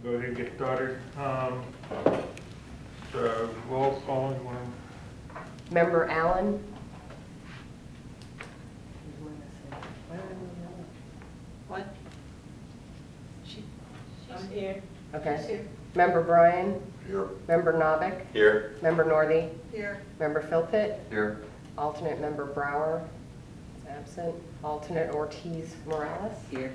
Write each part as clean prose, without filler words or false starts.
go ahead and get started. So roll call, you want Member Allen? What? I'm here. Okay. She's here. Member Bryan? Here. Member Novick? Here. Member Northey? Here. Member Philpott? Here. Alternate Member Brower is absent. Alternate Ortiz Morales? Here.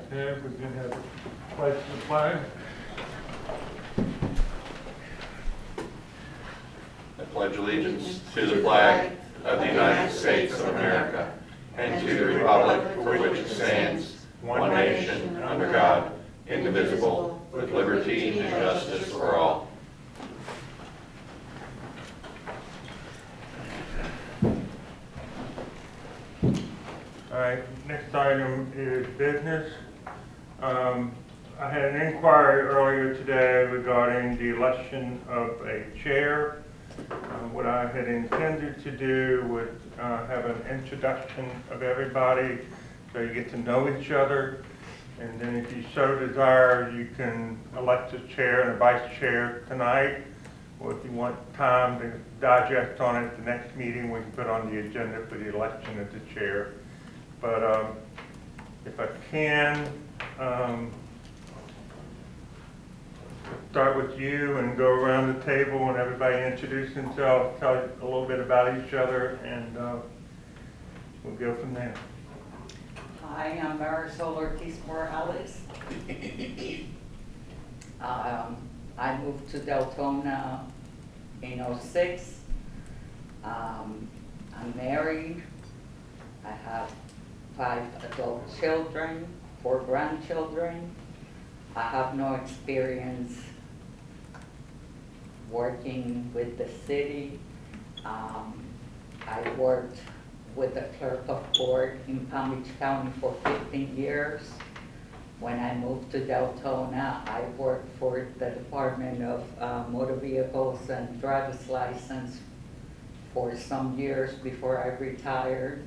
to, okay, we can have pledge to the flag. I pledge allegiance to the flag of the United States of America and to the republic for which it stands, one nation, under God, indivisible, with liberty and justice for all. All right, next item is business. I had an inquiry earlier today regarding the election of a chair. What I had intended to do was have an introduction of everybody so you get to know each other. And then if you so desire, you can elect a chair and a vice chair tonight. Or if you want time to digest on it at the next meeting, we can put on the agenda for the election of the chair. But if I can, start with you and go around the table and everybody introduce themselves, tell a little bit about each other, and we'll go from there. Hi, I'm Marisol Ortiz Morales. I moved to Deltona in '06. I'm married. I have 5 adult children, 4 grandchildren. I have no experience working with the city. I worked with the clerk of court in Palm Beach County for 15 years. When I moved to Deltona, I worked for the Department of Motor Vehicles and Driver's License for some years before I retired.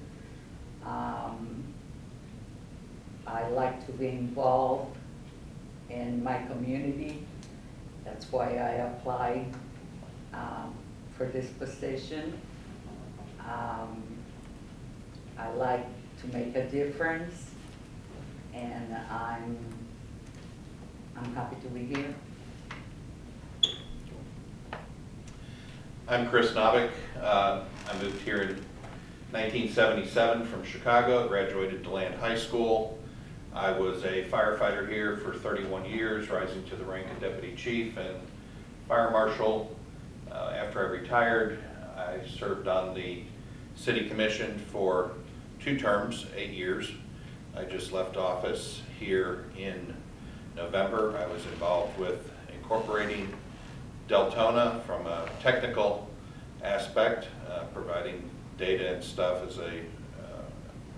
I like to be involved in my community. That's why I applied for this position. I like to make a difference, and I'm happy to be here. I'm Chris Novick. I moved here in 1977 from Chicago, graduated DeLand High School. I was a firefighter here for 31 years, rising to the rank of deputy chief and fire marshal. After I retired, I served on the city commission for 2 terms, 8 years. I just left office here in November. I was involved with incorporating Deltona from a technical aspect, providing data and stuff as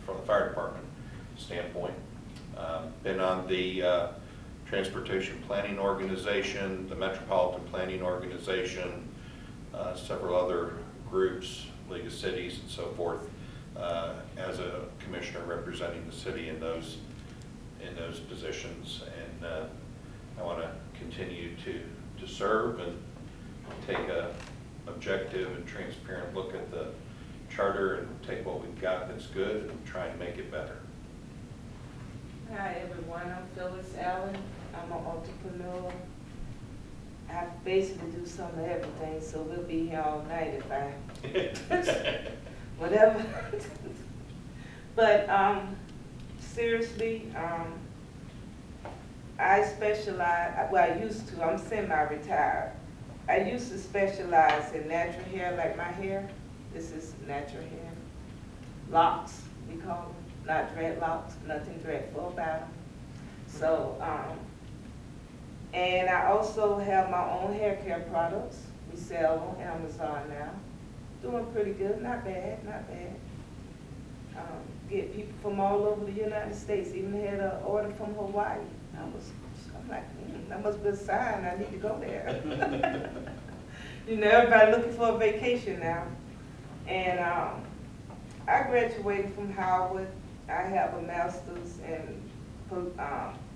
from the fire department standpoint. Been on the Transportation Planning Organization, the Metropolitan Planning Organization, several other groups, League of Cities and so forth, as a commissioner representing the city in those positions. And I want to continue to serve and take a objective and transparent look at the charter and take what we've got that's good and try and make it better. Hi everyone, I'm Phyllis Allen. I'm an entrepreneur. I basically do some of everything, so we'll be here all night if I, whatever. But seriously, I specialize, well I used to, I'm semi-retired. I used to specialize in natural hair, like my hair. This is natural hair. Locks, we call them. Not dreadlocks, nothing dreadful about them. So, and I also have my own hair care products. We sell on Amazon now. Doing pretty good, not bad, not bad. Get people from all over the United States, even had an order from Hawaii. I'm like, that must be a sign I need to go there. You know, everybody looking for a vacation now. And I graduated from Howard. I have a master's in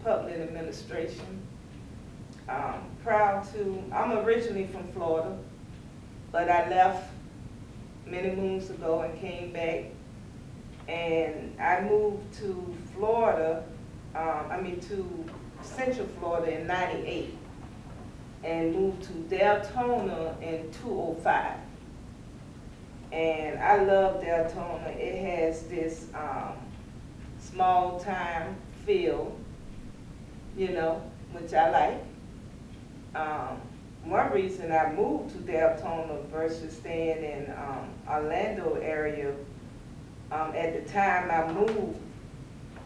public administration. I'm originally from Florida, but I left many moons ago and came back. And I moved to Florida, to Central Florida in '98 and moved to Deltona in 2005. And I love Deltona. It has this small time feel, which I like. One reason I moved to Deltona versus staying in Orlando area, at the time I moved,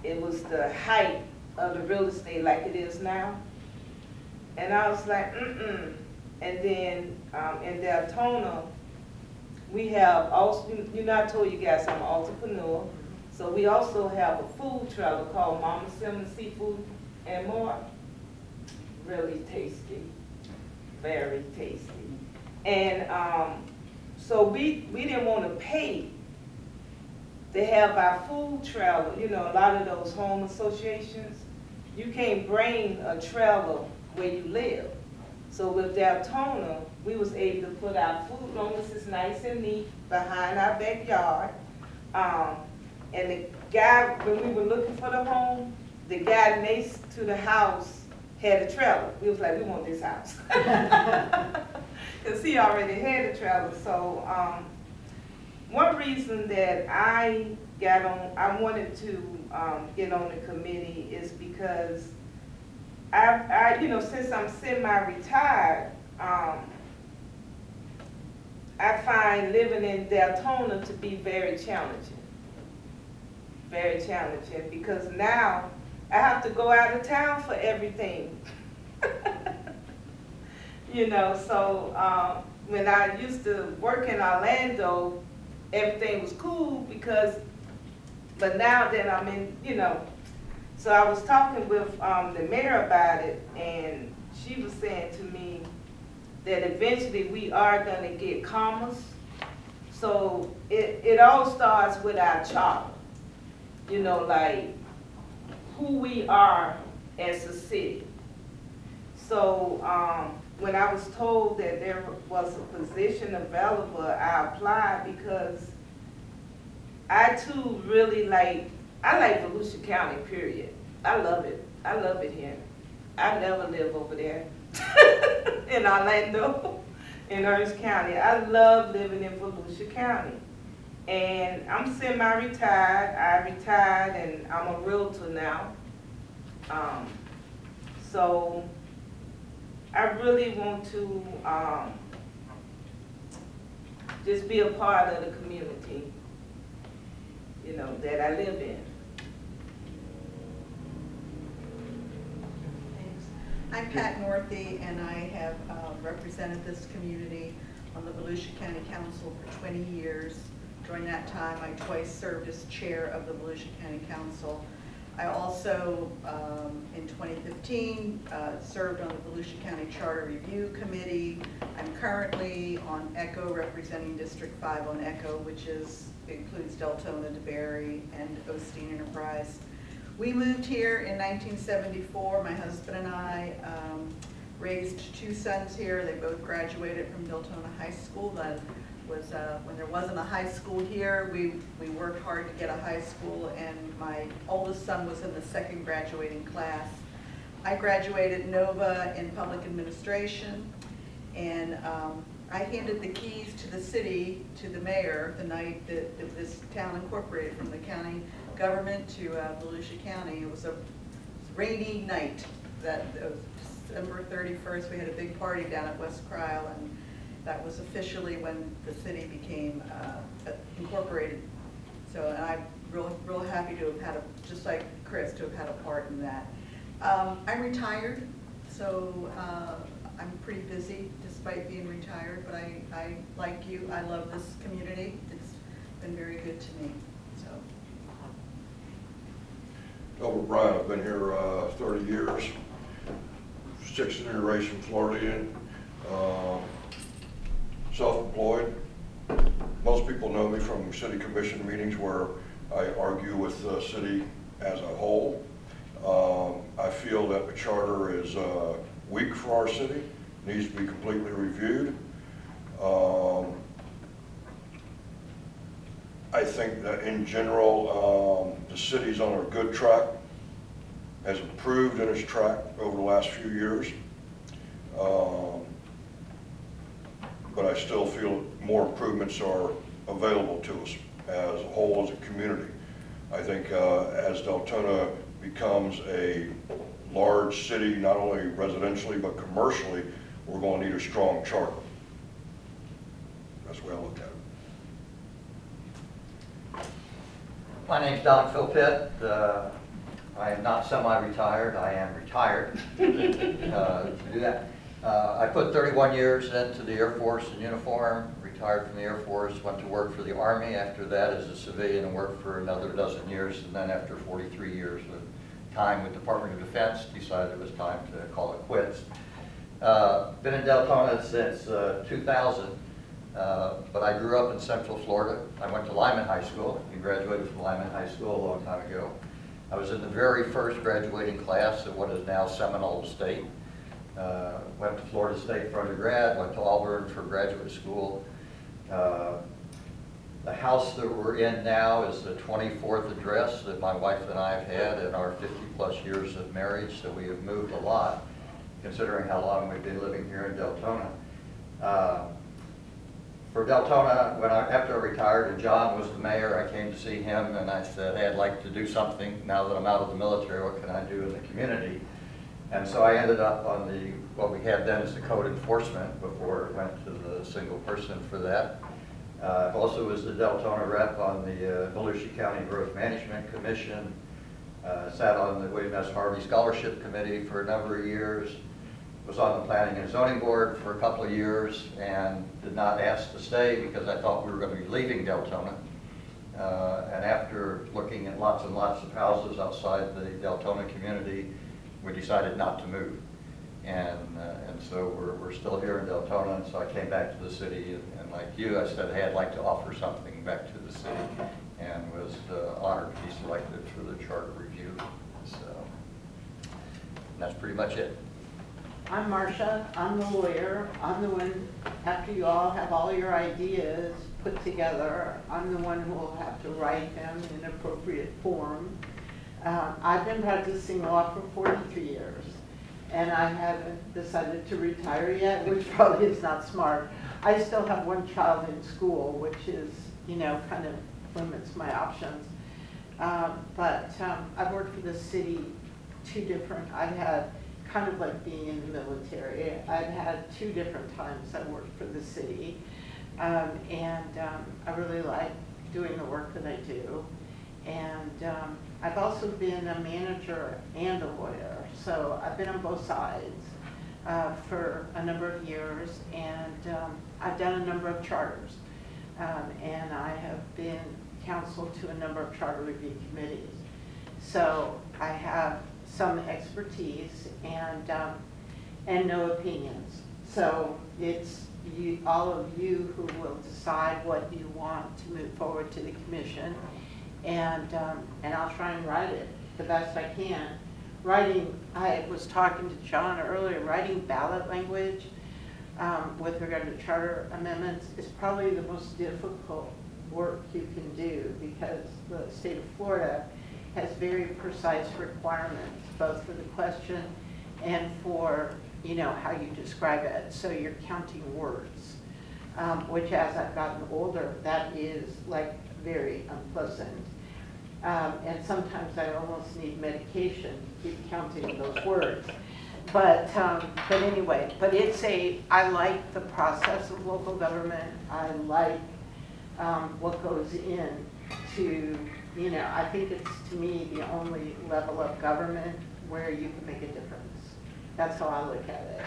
it was the height of the real estate like it is now. And I was like, And then in Deltona, we have also, I told you guys I'm an entrepreneur. So we also have a food trailer called Mama Simmons Seafood and More. Really tasty, very tasty. And so we didn't want to pay to have our food trailer. A lot of those home associations, you can't bring a trailer where you live. So with Deltona, we was able to put our food, long as it's nice and neat, behind our backyard. And the guy, when we were looking for the home, the guy next to the house had a trailer. We was like, we want this house. Because he already had a trailer. So one reason that I wanted to get on the committee is because I since I'm semi-retired, I find living in Deltona to be very challenging. Very challenging, because now I have to go out of town for everything. So when I used to work in Orlando, everything was cool but now that I'm in, so I was talking with the mayor about it, and she was saying to me that eventually we are going to get commerce. So it all starts with our charter, like who we are as a city. So when I was told that there was a position available, I applied because I too really I like Volusia County, period. I love it. I love it here. I never live over there in Orlando, in Orange County. I love living in Volusia County. And I'm semi-retired. I retired and I'm a realtor now. So I really want to just be a part of the community, that I live in. Thanks. I'm Pat Northey, and I have represented this community on the Volusia County Council for 20 years. During that time, I twice served as chair of the Volusia County Council. I also, in 2015, served on the Volusia County Charter Review Committee. I'm currently on ECHO, representing District 5 on ECHO, which includes Deltona, DeBerry, and Osteen Enterprise. We moved here in 1974. My husband and I raised two sons here. They both graduated from Deltona High School. That was when there wasn't a high school here. We worked hard to get a high school, and my oldest son was in the second graduating class. I graduated Nova in public administration, and I handed the keys to the city to the mayor the night that this town incorporated from the county government to Volusia County. It was a rainy night. That was December 31st. We had a big party down at West Cryle, and that was officially when the city became incorporated. So, and I'm real happy to have had just like Chris, to have had a part in that. I'm retired, so I'm pretty busy despite being retired, but I like you. I love this community. It's been very good to me. So. Over Brian, I've been here 30 years, 6th generation Floridian, self-employed, Most people know me from city commission meetings where I argue with the city as a whole. I feel that the charter is weak for our city, needs to be completely reviewed. I think that in general, the city's on a good track, has improved in its track over the last few years. But I still feel more improvements are available to us as a whole, as a community. I think as Deltona becomes a large city, not only residentially but commercially, we're going to need a strong charter. That's the way I look at it. My name's Don Philpitt. I am not semi-retired, I am retired to do that. I put 31 years into the Air Force in uniform, retired from the Air Force, went to work for the Army after that as a civilian and worked for another dozen years, and then after 43 years of time with Department of Defense, decided it was time to call it quits. Been in Deltona since 2000. But I grew up in Central Florida. I went to Lyman High School and graduated from Lyman High School a long time ago. I was in the very first graduating class at what is now Seminole State. Went to Florida State for undergrad, went to Auburn for graduate school. The house that we're in now is the 24th address that my wife and I have had in our 50-plus years of marriage, so we have moved a lot, considering how long we've been living here in Deltona. For Deltona, after I retired and John was the mayor, I came to see him and I said, hey, I'd like to do something now that I'm out of the military. What can I do in the community? And so I ended up on what we had then as the code enforcement before it went to the single person for that. Also was the Deltona rep on the Volusia County Growth Management Commission. Sat on the William S. Harvey Scholarship Committee for a number of years. Was on the Planning and Zoning Board for a couple of years and did not ask to stay because I thought we were going to be leaving Deltona. And after looking at lots and lots of houses outside the Deltona community, we decided not to move. And so we're still here in Deltona, and so I came back to the city, and like you, I said, hey, I'd like to offer something back to the city, and was honored to be selected for the charter review. So that's pretty much it. I'm Marcia, I'm the lawyer. I'm the one, after you all have all your ideas put together, I'm the one who will have to write them in appropriate form. I've been practicing law for 43 years, and I haven't decided to retire yet, which probably is not smart. I still have one child in school, which is, kind of limits my options. But I've worked for the city I've had kind of like being in the military. I've had 2 different times I worked for the city. And I really like doing the work that I do. And I've also been a manager and a lawyer. So I've been on both sides for a number of years. And I've done a number of charters. And I have been counsel to a number of charter review committees. So I have some expertise and no opinions. So it's all of you who will decide what you want to move forward to the commission, and I'll try and write it the best I can. I was talking to John earlier, writing ballot language with regard to charter amendments is probably the most difficult work you can do, because the state of Florida has very precise requirements, both for the question and for, how you describe it. So you're counting words, which as I've gotten older, that is like very unpleasant. And sometimes I almost need medication to keep counting those words. But anyway, I like the process of local government. I like what goes in to, I think it's, to me, the only level of government where you can make a difference. That's how I look at it.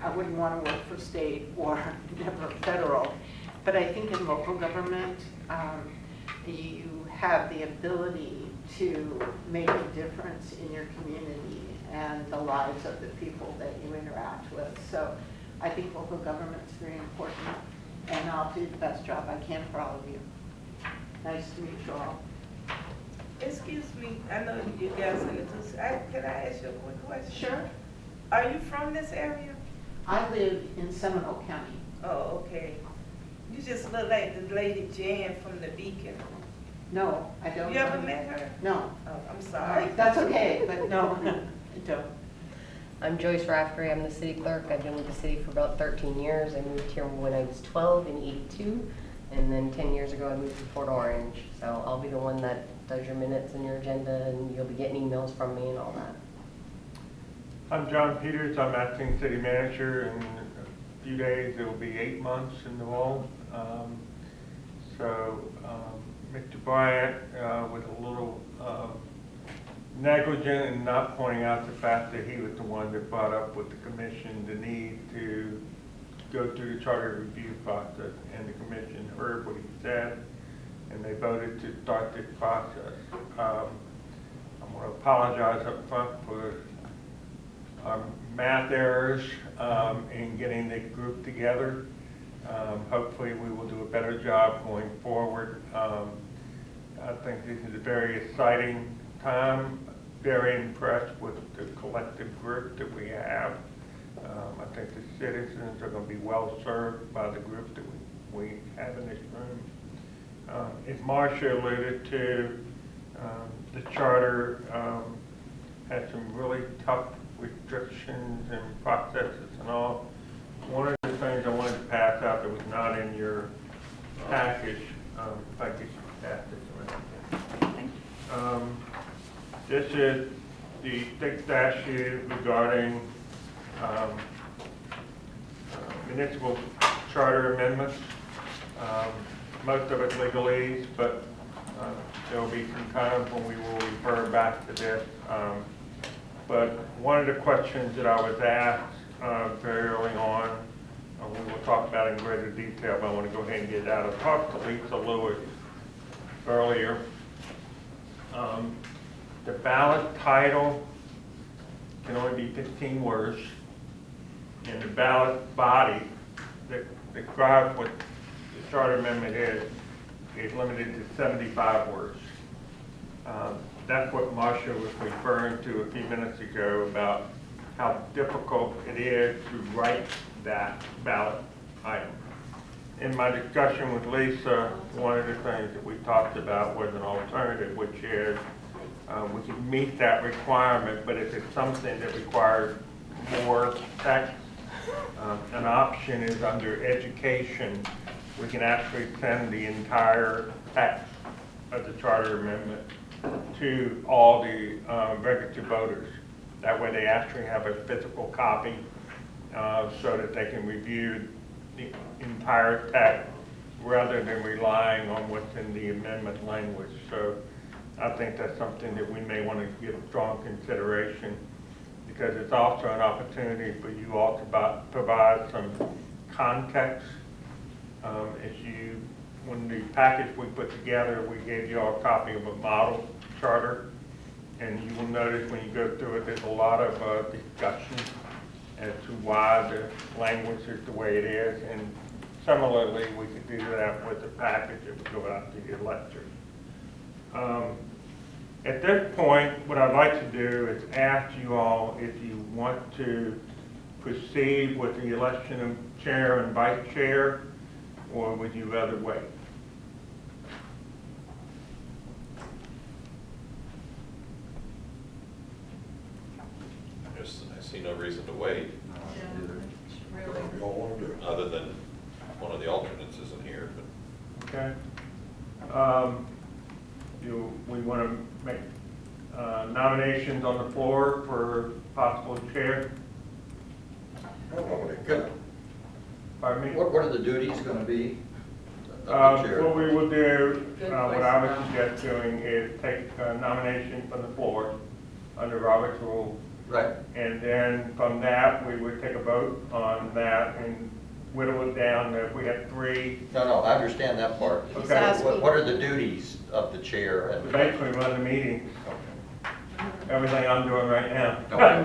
I wouldn't want to work for state or never federal, but I think in local government, you have the ability to make a difference in your community and the lives of the people that you interact with. So I think local government is very important. and I'll do the best job I can for all of you. Nice to meet you all. Excuse me, I know you guys in the two, can I ask you a quick question? Sure. Are you from this area? I live in Seminole County. Oh, okay. You just look like the lady Jan from the Beacon. No, I don't. You ever met her? No. Oh, I'm sorry. That's okay, but no, I don't. I'm Joyce Raftery, I'm the city clerk. I've been with the city for about 13 years. I moved here when I was 12 in '82, and then 10 years ago I moved to Fort Orange. So I'll be the one that does your minutes and your agenda, and you'll be getting emails from me and all that. I'm John Peters, I'm acting city manager. In a few days, it will be 8 months in the role. Mr. Bryant was a little negligent in not pointing out the fact that he was the one that brought up with the commission the need to go through the charter review process, and the commission heard what he said, and they voted to start this process. I'm going to apologize up front for our math errors in getting the group together. Hopefully we will do a better job going forward. I think this is a very exciting time. Very impressed with the collective group that we have. I think the citizens are going to be well served by the group that we have in this room. As Marcia alluded to, the charter has some really tough restrictions and processes and all. One of the things I wanted to pass out that was not in your package, if I could pass this around. This is the state statute regarding municipal charter amendments. Most of it's legalese, but there will be some times when we will refer back to this. But one of the questions that I was asked very early on, we will talk about in greater detail, but I want to go ahead and get it out. I talked to Lisa Lewis earlier. The ballot title can only be 15 words, and the ballot body that describes what the charter amendment is limited to 75 words. That's what Marcia was referring to a few minutes ago about how difficult it is to write that ballot item. In my discussion with Lisa, one of the things that we talked about was an alternative, which is we can meet that requirement, but if it's something that requires more text, an option is under education. We can actually send the entire text of the charter amendment to all the registered voters. That way they actually have a physical copy so that they can review the entire text rather than relying on what's in the amendment language. So I think that's something that we may want to give strong consideration, because it's also an opportunity for you all to provide some context. When the package we put together, we gave you all a copy of a model charter, and you will notice when you go through it, there's a lot of discussion as to why the language is the way it is, and similarly, we could do that with the package that would go out to the electors. At this point, what I'd like to do is ask you all if you want to proceed with the election of chair and vice chair, or would you rather wait? I see no reason to wait, Whatever you all want to do. other than one of the alternates isn't here, but. Okay. We want to make nominations on the floor for possible chair. Good. Pardon me? What are the duties going to be of the chair? What we will do, Good what I would question. suggest doing is take a nomination from the floor under Robert's rule, Right. and then from that, we would take a vote on that and whittle it down. If we have 3, No, I understand that part. He's Okay. asking- What are the duties of the chair? we basically run the meeting, everything I'm doing right now. Okay.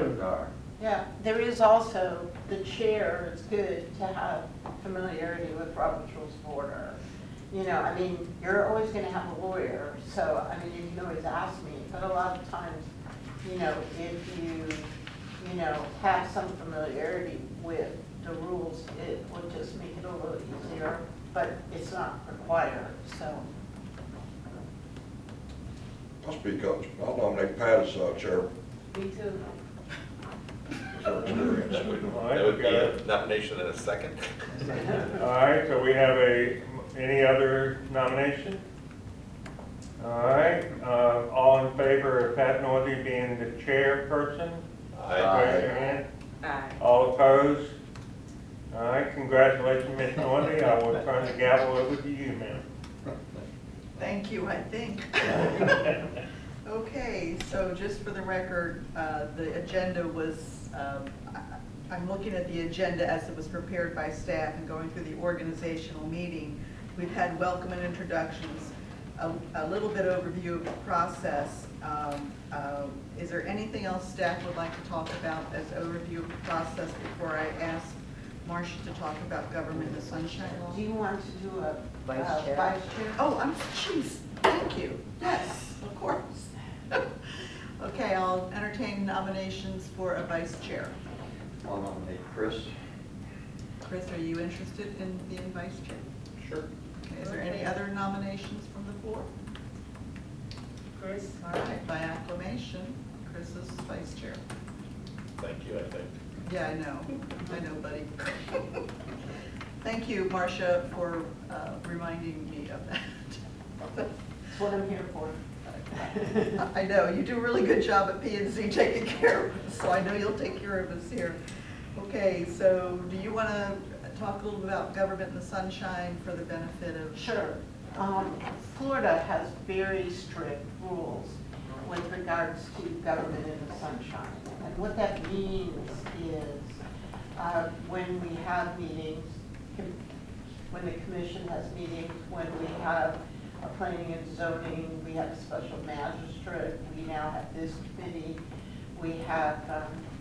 Yeah, there is also, the chair, it's good to have familiarity with Robert's Rules of Order. You know, I mean, you're always gonna have a lawyer, so, I mean, you can always ask me, but a lot of times, you know, if you know, have some familiarity with the rules, it would just make it a little easier, but it's not required, so. I'll speak up. I'll nominate Pat as chair. Me too. With her experience. All right, That would we be got a nomination and a second. All right, so we have any other nomination? All right, all in favor of Pat Northey being the chairperson? Raise your hand. Aye. All opposed? All right, congratulations, Ms. Northey. I will turn the gavel over to you, ma'am. Thank you, I think. Okay, so just for the record, the agenda was, I'm looking at the agenda as it was prepared by staff and going through the organizational meeting. We've had welcome and introductions, a little bit overview of the process. Is there anything else staff would like to talk about as overview of the process before I ask Marcia to talk about government in the sunshine law? Do you want to do a Vice chair? vice chair? Oh, jeez, thank you. Yes, of course. Okay, I'll entertain nominations for a vice chair. I'll nominate Chris. Chris, are you interested in being vice chair? Sure. Okay, is there any other nominations from the floor? Chris? All right, by acclamation, Chris is vice chair. Thank you, I think. Yeah, I know, buddy. Thank you, Marcia, for reminding me of that. That's what I'm here for. I know, you do a really good job at P&Z taking care of us, so I know you'll take care of us here. Okay, so do you want to talk a little bit about government in the sunshine for the benefit of? Sure. Florida has very strict rules with regards to government in the sunshine. And what that means is when we have meetings, when the commission has meetings, when we have a planning and zoning, we have a special magistrate, we now have this committee, we have,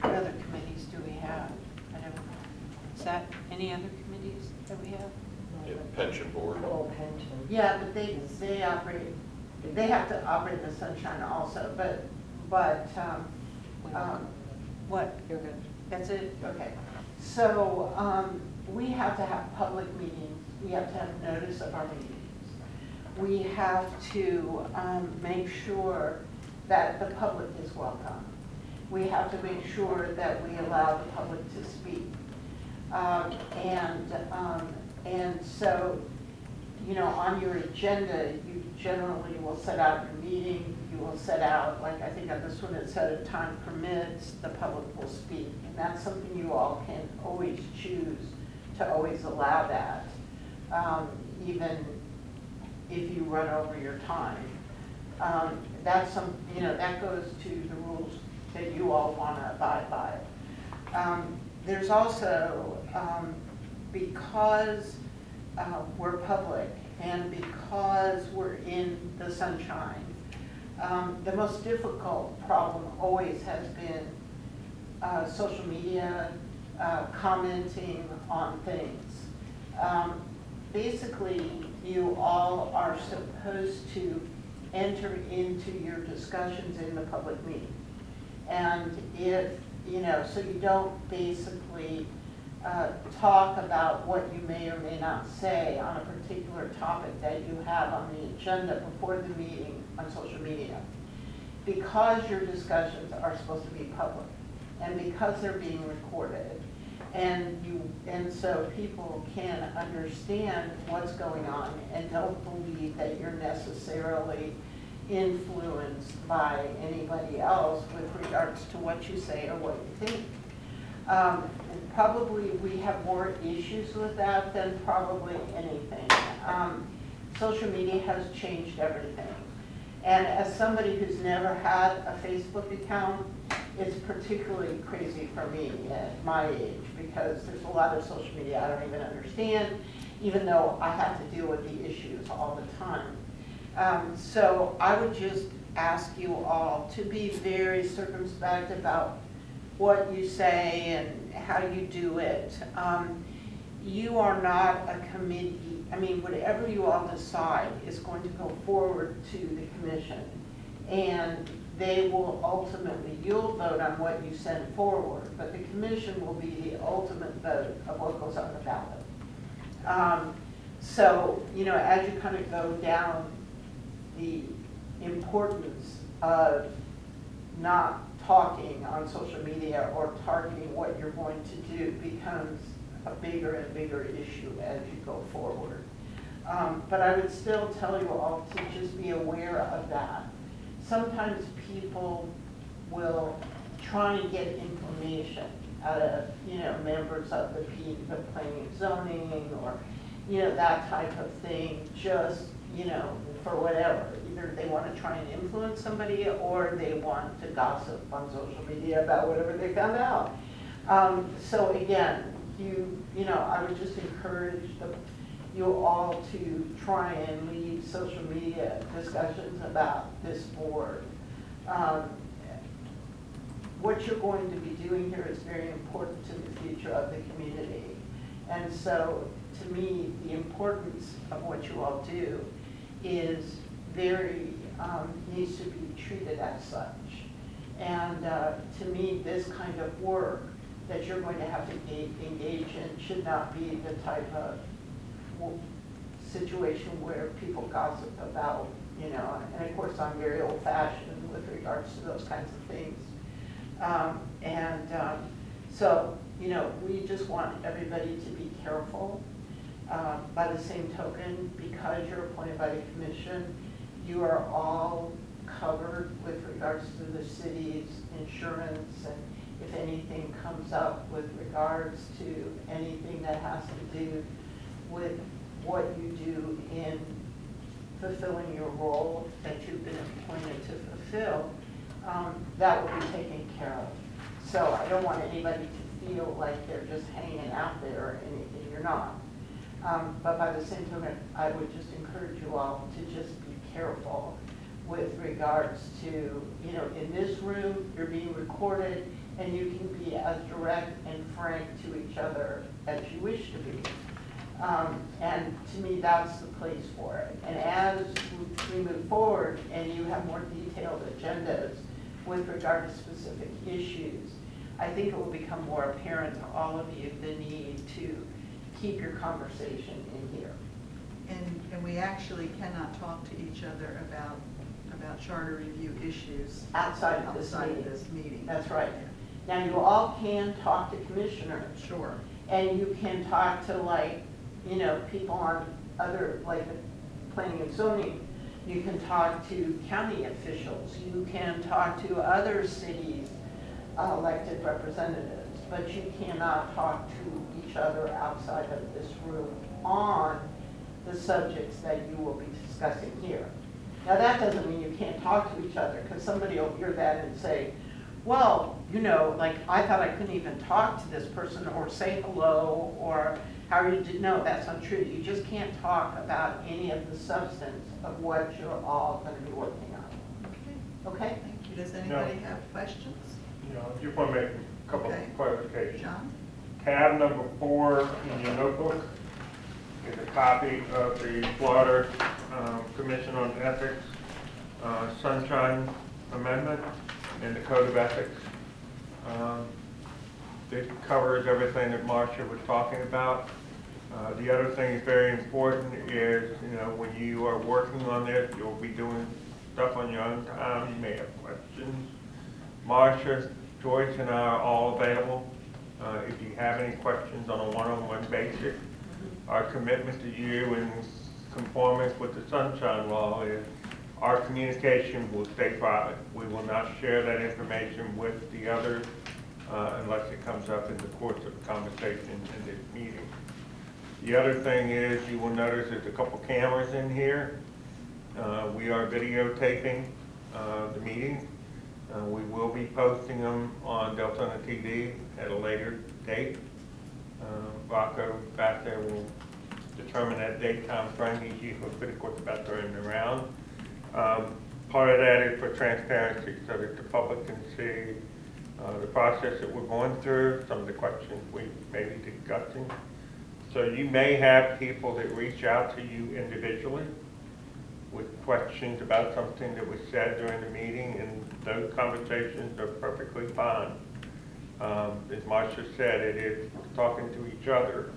what other committees do we have? I don't know. Is that any other committees that we have? Yeah, Pension board. Oh, pension. Yeah, but they operate, they have to operate in the sunshine also, but, what? You're good. That's it? Okay. So, we have to have public meetings, we have to have notice of our meetings. We have to, make sure that the public is welcome. We have to make sure that we allow the public to speak. And so, you know, on your agenda, you generally will set out your meeting, you will set out, like I think on this one it said, if time permits, the public will speak. And that's something you all can always choose to always allow that, even if you run over your time. That's some, you know, that goes to the rules that you all want to abide by. There's also, because we're public and because we're in the sunshine, the most difficult problem always has been social media, commenting on things. Basically, you all are supposed to enter into your discussions in the public meeting. And if, you know, so you don't basically talk about what you may or may not say on a particular topic that you have on the agenda before the meeting on social media. Because your discussions are supposed to be public, and because they're being recorded, and so people can understand what's going on and don't believe that you're necessarily influenced by anybody else with regards to what you say or what you think. Probably we have more issues with that than probably anything. Social media has changed everything. And as somebody who's never had a Facebook account, it's particularly crazy for me at my age because there's a lot of social media I don't even understand, even though I have to deal with the issues all the time. So I would just ask you all to be very circumspect about what you say and how you do it. You are not a committee, I mean, whatever you all decide is going to go forward to the commission. And they will ultimately, you'll vote on what you send forward, but the commission will be the ultimate vote of what goes on the ballot. So, you know, as you kind of go down the importance of not talking on social media or targeting what you're going to do becomes a bigger and bigger issue as you go forward. But I would still tell you all to just be aware of that. Sometimes people will try and get information out of, you know, members of the planning and zoning or, you know, that type of thing, just, you know, for whatever. Either they want to try and influence somebody or they want to gossip on social media about whatever they found out. So again, you know, I would just encourage you all to try and lead social media discussions about this board. What you're going to be doing here is very important to the future of the community. And so, to me, the importance of what you all do is very, needs to be treated as such. And to me, this kind of work that you're going to have to engage in should not be the type of situation where people gossip about, you know, and of course I'm very old fashioned with regards to those kinds of things. So, you know, we just want everybody to be careful. By the same token, because you're appointed by the commission, you are all covered with regards to the city's insurance, and if anything comes up with regards to anything that has to do with what you do in fulfilling your role that you've been appointed to fulfill, that will be taken care of. So I don't want anybody to feel like they're just hanging out there or anything. You're not. But by the same token, I would just encourage you all to just be careful with regards to, you know, in this room, you're being recorded, and you can be as direct and frank to each other as you wish to be. And to me, that's the place for it. And as we move forward and you have more detailed agendas with regard to specific issues, I think it will become more apparent to all of you the need to keep your conversation in here. And we actually cannot talk to each other about charter review issues Outside of this meeting. That's right. Now, you all can talk to commissioners. Sure. And you can talk to, like, you know, people on other, like, planning and zoning. You can talk to county officials. You can talk to other cities' elected representatives. But you cannot talk to each other outside of this room on the subjects that you will be discussing here. Now, that doesn't mean you can't talk to each other, because somebody will hear that and say, well, you know, like, I thought I couldn't even talk to this person or say hello or how you did. No, that's not true. You just can't talk about any of the substance of what you're all going to be working on. Okay. Okay? Thank you. Does anybody have questions? You know, I just want to make a couple Okay. of clarifications. John? Tab number 4 in your notebook is a copy of the Florida Commission on Ethics Sunshine Amendment and the Code of Ethics. It covers everything that Marcia was talking about. The other thing that's very important is, you know, when you are working on this, you'll be doing stuff on your own time. You may have questions. Marcia, Joyce, and I are all available. If you have any questions on a one-on-one basis, our commitment to you in conformance with the Sunshine Law is our communication will stay private. We will not share that information with the others unless it comes up in the course of the conversation in this meeting. The other thing is, you will notice there's a couple cameras in here. We are videotaping the meeting. We will be posting them on Deltona TV at a later date. Rocco back there will determine that date time frame. He's usually pretty quick about turning around. Part of that is for transparency, so that the public can see the process that we're going through, some of the questions we may be discussing. So you may have people that reach out to you individually with questions about something that was said during the meeting, and those conversations are perfectly fine. As Marcia said, it is talking to each other.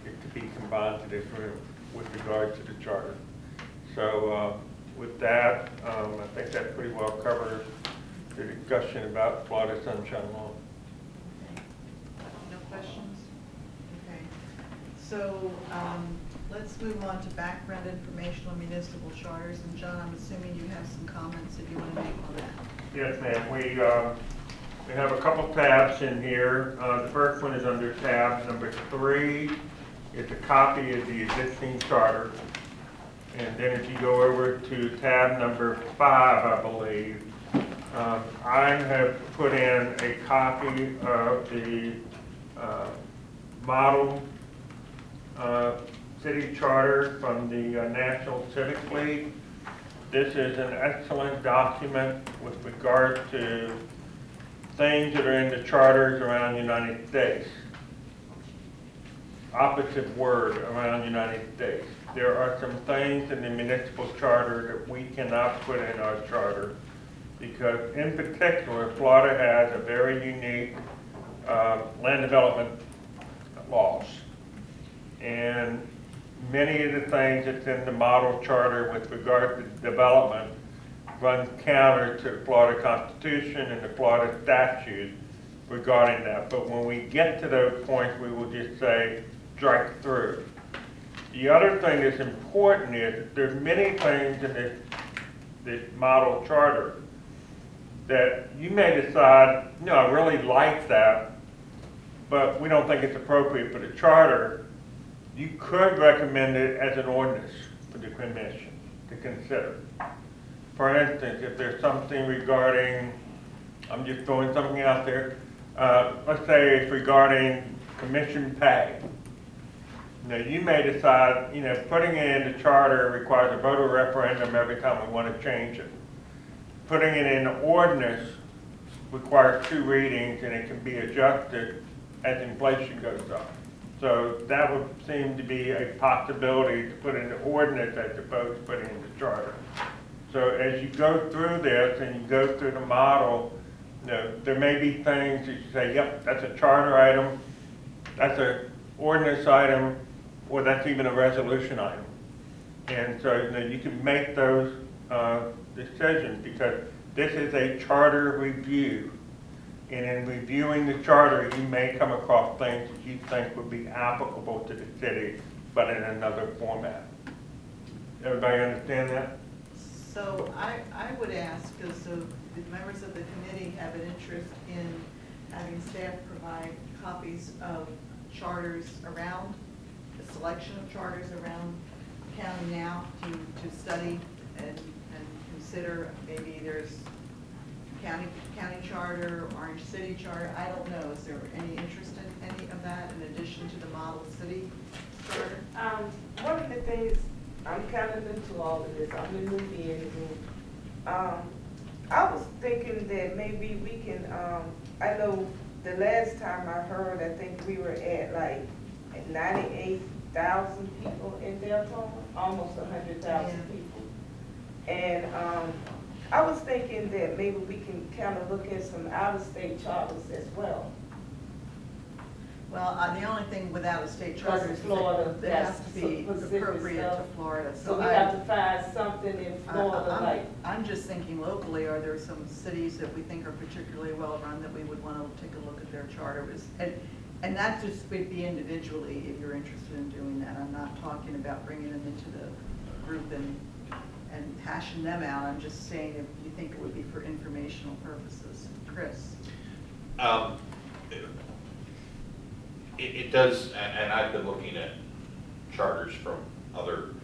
It could be combined to different with regard to the charter. So with that, I think that pretty well covers the discussion about Florida Sunshine Law. No questions? Okay. So let's move on to background information on municipal charters. And John, I'm assuming you have some comments that you want to make on that. Yes, ma'am. We have a couple tabs in here. The first one is under tab number 3. It's a copy of the existing charter. And then if you go over to tab number 5, I believe, I have put in a copy of the model city charter from the National Civic League. This is an excellent document with regard to things that are in the charters around the United States. Opposite word, around the United States. There are some things in the municipal charter that we cannot put in our charter because, in particular, Florida has a very unique land development laws. And many of the things that's in the model charter with regard to development runs counter to the Florida Constitution and the Florida statute regarding that. But when we get to those points, we will just say, strike through. The other thing that's important is that there's many things in this model charter that you may decide, no, I really like that, but we don't think it's appropriate for the charter. You could recommend it as an ordinance for the commission to consider. For instance, if there's something regarding, I'm just throwing something out there, let's say it's regarding commission pay. Now, you may decide, putting it in the charter requires a voter referendum every time we want to change it. Putting it in the ordinance requires 2 readings, and it can be adjusted as inflation goes up. So that would seem to be a possibility to put in the ordinance as opposed to putting in the charter. So as you go through this and you go through the model, there may be things that you say, yep, that's a charter item, that's an ordinance item, or that's even a resolution item. And so you can make those decisions because this is a charter review. And in reviewing the charter, you may come across things that you think would be applicable to the city, but in another format. Everybody understand that? So I would ask, because the members of the committee have an interest in having staff provide copies of charters around, a selection of charters around the county now to study and consider. Maybe there's county charter, Orange City charter, I don't know. Is there any interest in any of that in addition to the model city charter? One of the things, I'm kind of new to all of this, I'm the newbie in the group. I was thinking that maybe we can, I know the last time I heard, I think we were at like 98,000 people in Deltona, almost 100,000 people. And I was thinking that maybe we can kind of look at some out-of-state charters as well. Well, the only thing without a state charter is Florida, it has to be specific appropriate to stuff. Florida. So we have to find something in Florida, like, I'm just thinking locally, are there some cities that we think are particularly well-run that we would want to take a look at their charter? And that just would be individually if you're interested in doing that. I'm not talking about bringing them into the group and hashing them out. I'm just saying if you think it would be for informational purposes. Chris? It does, and I've been looking at charters from other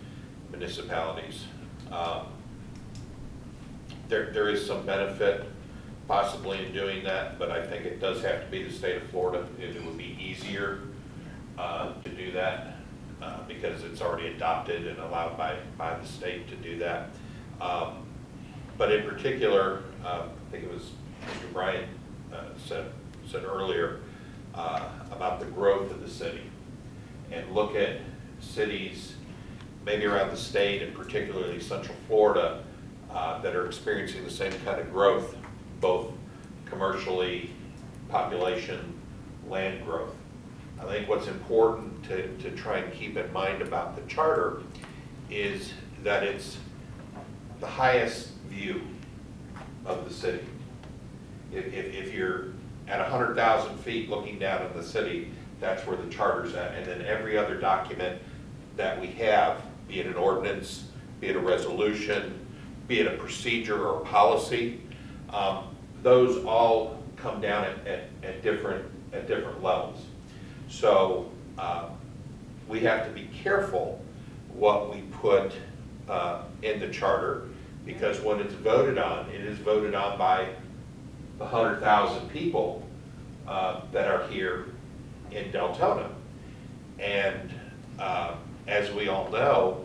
municipalities. There is some benefit possibly in doing that, but I think it does have to be the state of Florida. It would be easier to do that because it's already adopted and allowed by the state to do that. But in particular, I think it was Mr. Bryant said earlier about the growth of the city, and look at cities maybe around the state and particularly Central Florida that are experiencing the same kind of growth, both commercially, population, land growth. I think what's important to try and keep in mind about the charter is that it's the highest view of the city. If you're at 100,000 feet looking down at the city, that's where the charter's at. And then every other document that we have, be it an ordinance, be it a resolution, be it a procedure or policy, those all come down at different levels. So we have to be careful what we put in the charter, because when it's voted on, it is voted on by the 100,000 people that are here in Deltona. And as we all know,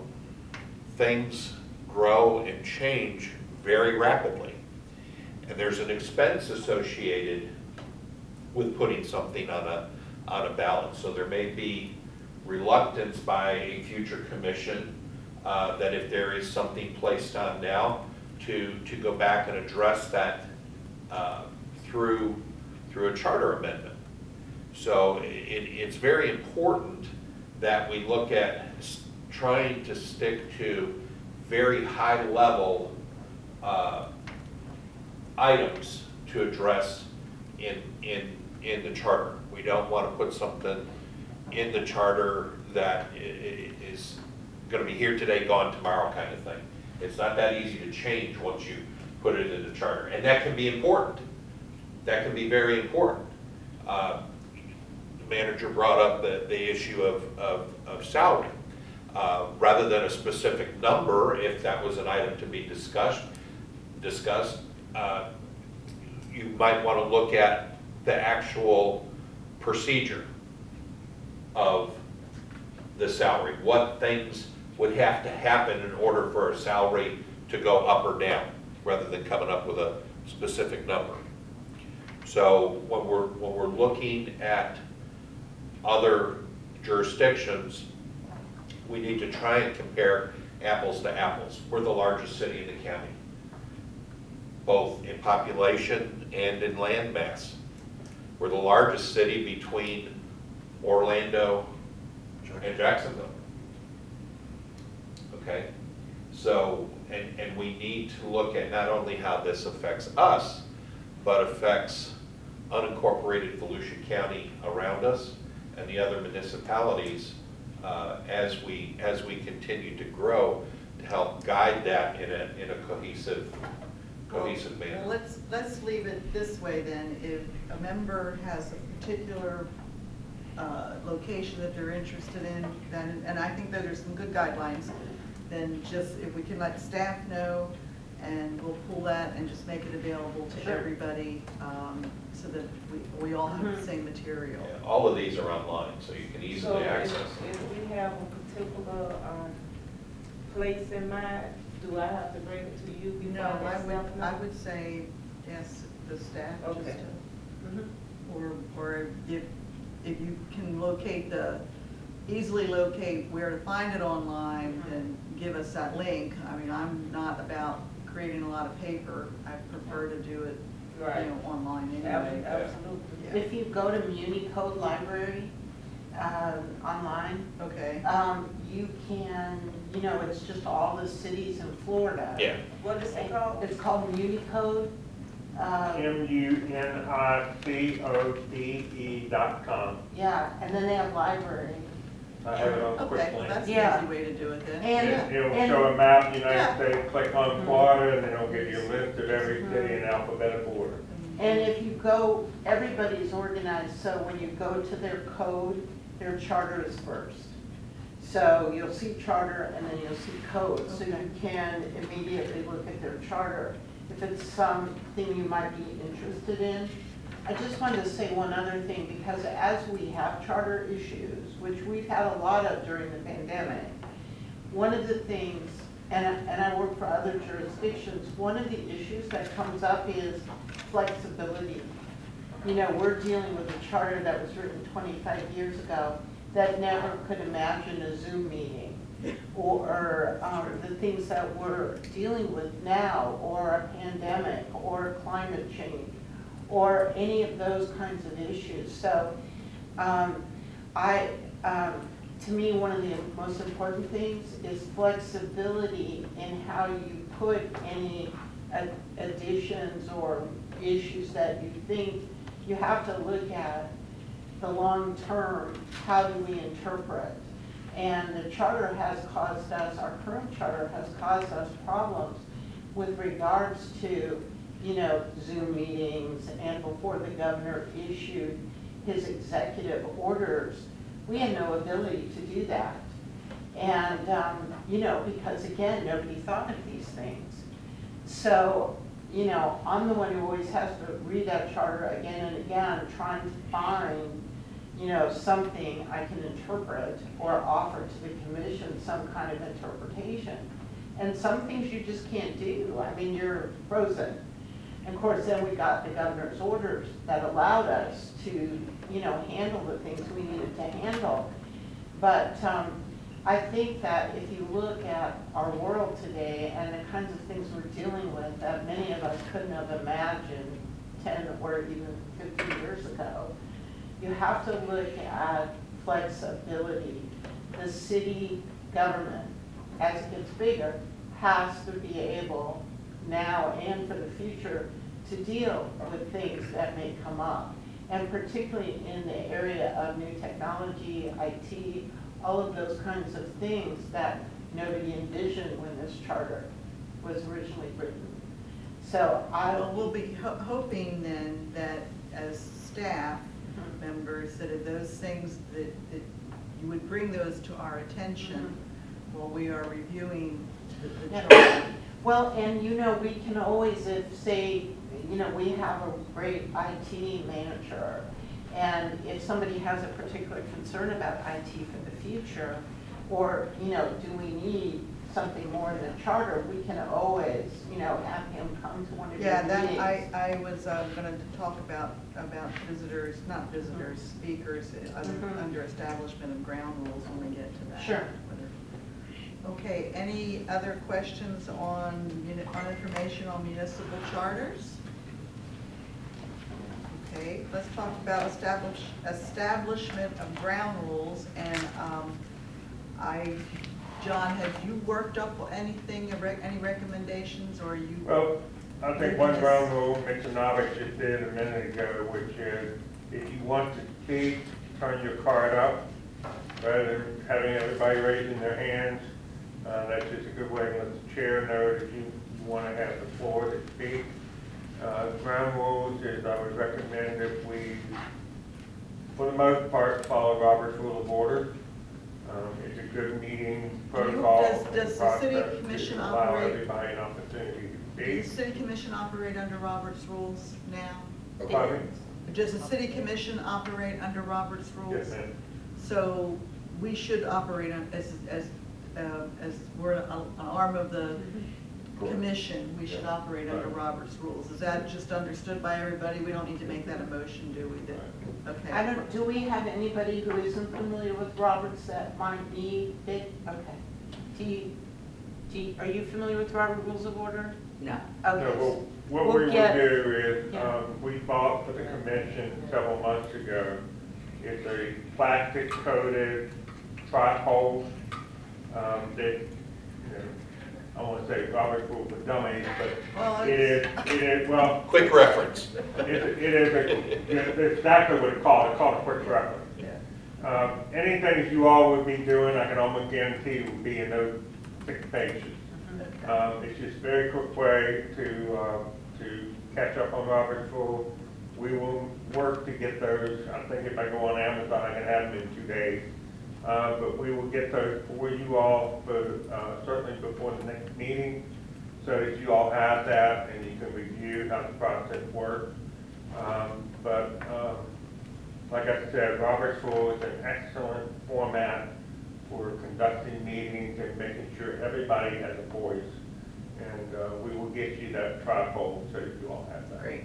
things grow and change very rapidly. And there's an expense associated with putting something on a ballot. So there may be reluctance by a future commission that if there is something placed on now to go back and address that through a charter amendment. So it's very important that we look at trying to stick to very high level items to address in the charter. We don't want to put something in the charter that is going to be here today, gone tomorrow kind of thing. It's not that easy to change once you put it in the charter. And that can be important. That can be very important. The manager brought up the issue of salary. Rather than a specific number, if that was an item to be discussed, you might want to look at the actual procedure of the salary. What things would have to happen in order for a salary to go up or down, rather than coming up with a specific number. So when we're looking at other jurisdictions, we need to try and compare apples to apples. We're the largest city in the county, both in population and in land mass. We're the largest city between Orlando and Jacksonville. Okay? So, and we need to look at not only how this affects us, but affects unincorporated Volusia County around us and the other municipalities as we continue to grow, to help guide that in a cohesive manner. Well, let's leave it this way then. If a member has a particular location that they're interested in, then, and I think that there's some good guidelines, then just if we can let staff know, and we'll pull that and just make it available to everybody, so that we all have the same material. Yeah, all of these are online, so you can easily access them. So if we have a particular place in mind, do I have to bring it to you before No, I let staff know? I would say, yes, the staff, just Okay. or if you can easily locate where to find it online, then give us that link. I mean, I'm not about creating a lot of paper. I prefer to do it, Right. online anyway. Absolutely. Yeah. If you go to MuniCode Library online, Okay. you can, it's just all the cities in Florida. Yeah. What is it called? It's called MuniCode. MUNICODE.com. Yeah, and then they have library. I have it on Okay, quick well, link. that's an Yeah. easy way to do it then. And- It'll show a map of the United Yeah. States, click on Florida, and then it'll give you a list of every city in alphabetical order. And if you go, everybody's organized, so when you go to their code, their charter is first. So you'll see charter and then you'll see code, so you can immediately look at their charter if it's something you might be interested in. I just wanted to say one other thing, because as we have charter issues, which we've had a lot of during the pandemic, one of the things, and I work for other jurisdictions, one of the issues that comes up is flexibility. you know, we're dealing with a charter that was written 25 years ago that never could imagine a Zoom meeting or the things that we're dealing with now, or a pandemic, or climate change, or any of those kinds of issues. So to me, one of the most important things is flexibility in how you put any additions or issues that you think. You have to look at the long term, how do we interpret? And the charter has caused us, our current charter has caused us problems with regards to, you know, Zoom meetings, and before the governor issued his executive orders, we had no ability to do that. And, you know, because again, nobody thought of these things. So, you know, I'm the one who always has to read that charter again and again, trying to find, you know, something I can interpret or offer to the commission some kind of interpretation. And some things you just can't do. I mean, you're frozen. And of course, then we got the governor's orders that allowed us to, you know, handle the things we needed to handle. But I think that if you look at our world today and the kinds of things we're dealing with that many of us couldn't have imagined 10 or even 15 years ago, you have to look at flexibility. The city government, as it gets bigger, has to be able now and for the future to deal with things that may come up. And particularly in the area of new technology, IT, all of those kinds of things that nobody envisioned when this charter was originally written. So Well, we'll be hoping then that as staff members, that if those things that you would bring those to our attention while we are reviewing the charter. Well, and you know, we can always, if say, you know, we have a great IT manager, and if somebody has a particular concern about IT for the future, or, you know, do we need something more in the charter, we can always, you know, have him come to one of your meetings. I was gonna talk about visitors, not visitors, speakers, under establishment of ground rules when we get to that. Sure. Okay, any other questions on information on municipal charters? Okay, let's talk about establishment of ground rules, and John, have you worked up anything, any recommendations, or you? Well, I think one ground rule Mr. Novick just did a minute ago, which is if you want to speak, turn your card up rather than having everybody raising their hands. That's just a good way to let the chair know that you want to have the floor to speak. Ground rules is I would recommend that we, for the most part, follow Robert's Rule of Order. It's a good meeting protocol. Does the city commission allow operate? everybody an opportunity to Does the speak. city commission operate under Robert's rules now? Pardon me? Does the city commission operate under Robert's rules? Yes, ma'am. So we should operate as we're an arm of the commission, we should operate under Robert's rules. Is that just understood by everybody? We don't need to make that a motion, do we? Okay. Do we have anybody who isn't familiar with Roberts that might need it? Okay. Are you familiar with Robert Rules of Order? No. No, Okay. well, what We'll we would get- do is, Yeah. we bought for the convention several months ago, it's a plastic coated trifold, that, you know, I want to say Robert's Rule for Dummies, Well, but it is, well, Quick reference. it's exactly what it's called a quick reference. Yeah. Anything you all would be doing, I can almost guarantee would be in those 6 pages. It's just a very quick way to catch up on Robert's Rule. We will work to get those. I think if I go on Amazon, I can have them in 2 days. But we will get those for you all, certainly before the next meeting, so that you all have that and you can review how the process works. Like I said, Robert's Rule is an excellent format for conducting meetings and making sure everybody has a voice. And we will get you that trifold so that you all have that. Great.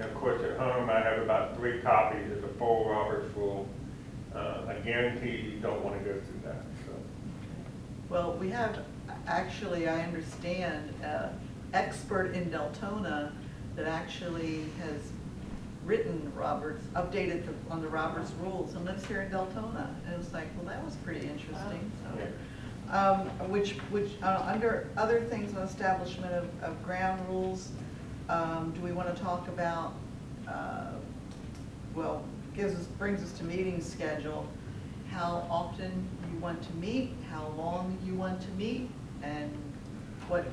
And of course, at home, I have about 3 copies of the full Robert's Rule. I guarantee you don't want to go through that, so. Well, we have, actually, I understand, expert in Deltona that actually has written updated on the Roberts Rules and lives here in Deltona. And it was like, well, that was pretty interesting, so. Under other things on establishment of ground rules, do we want to talk about, well, brings us to meeting schedule, how often you want to meet, how long you want to meet, and what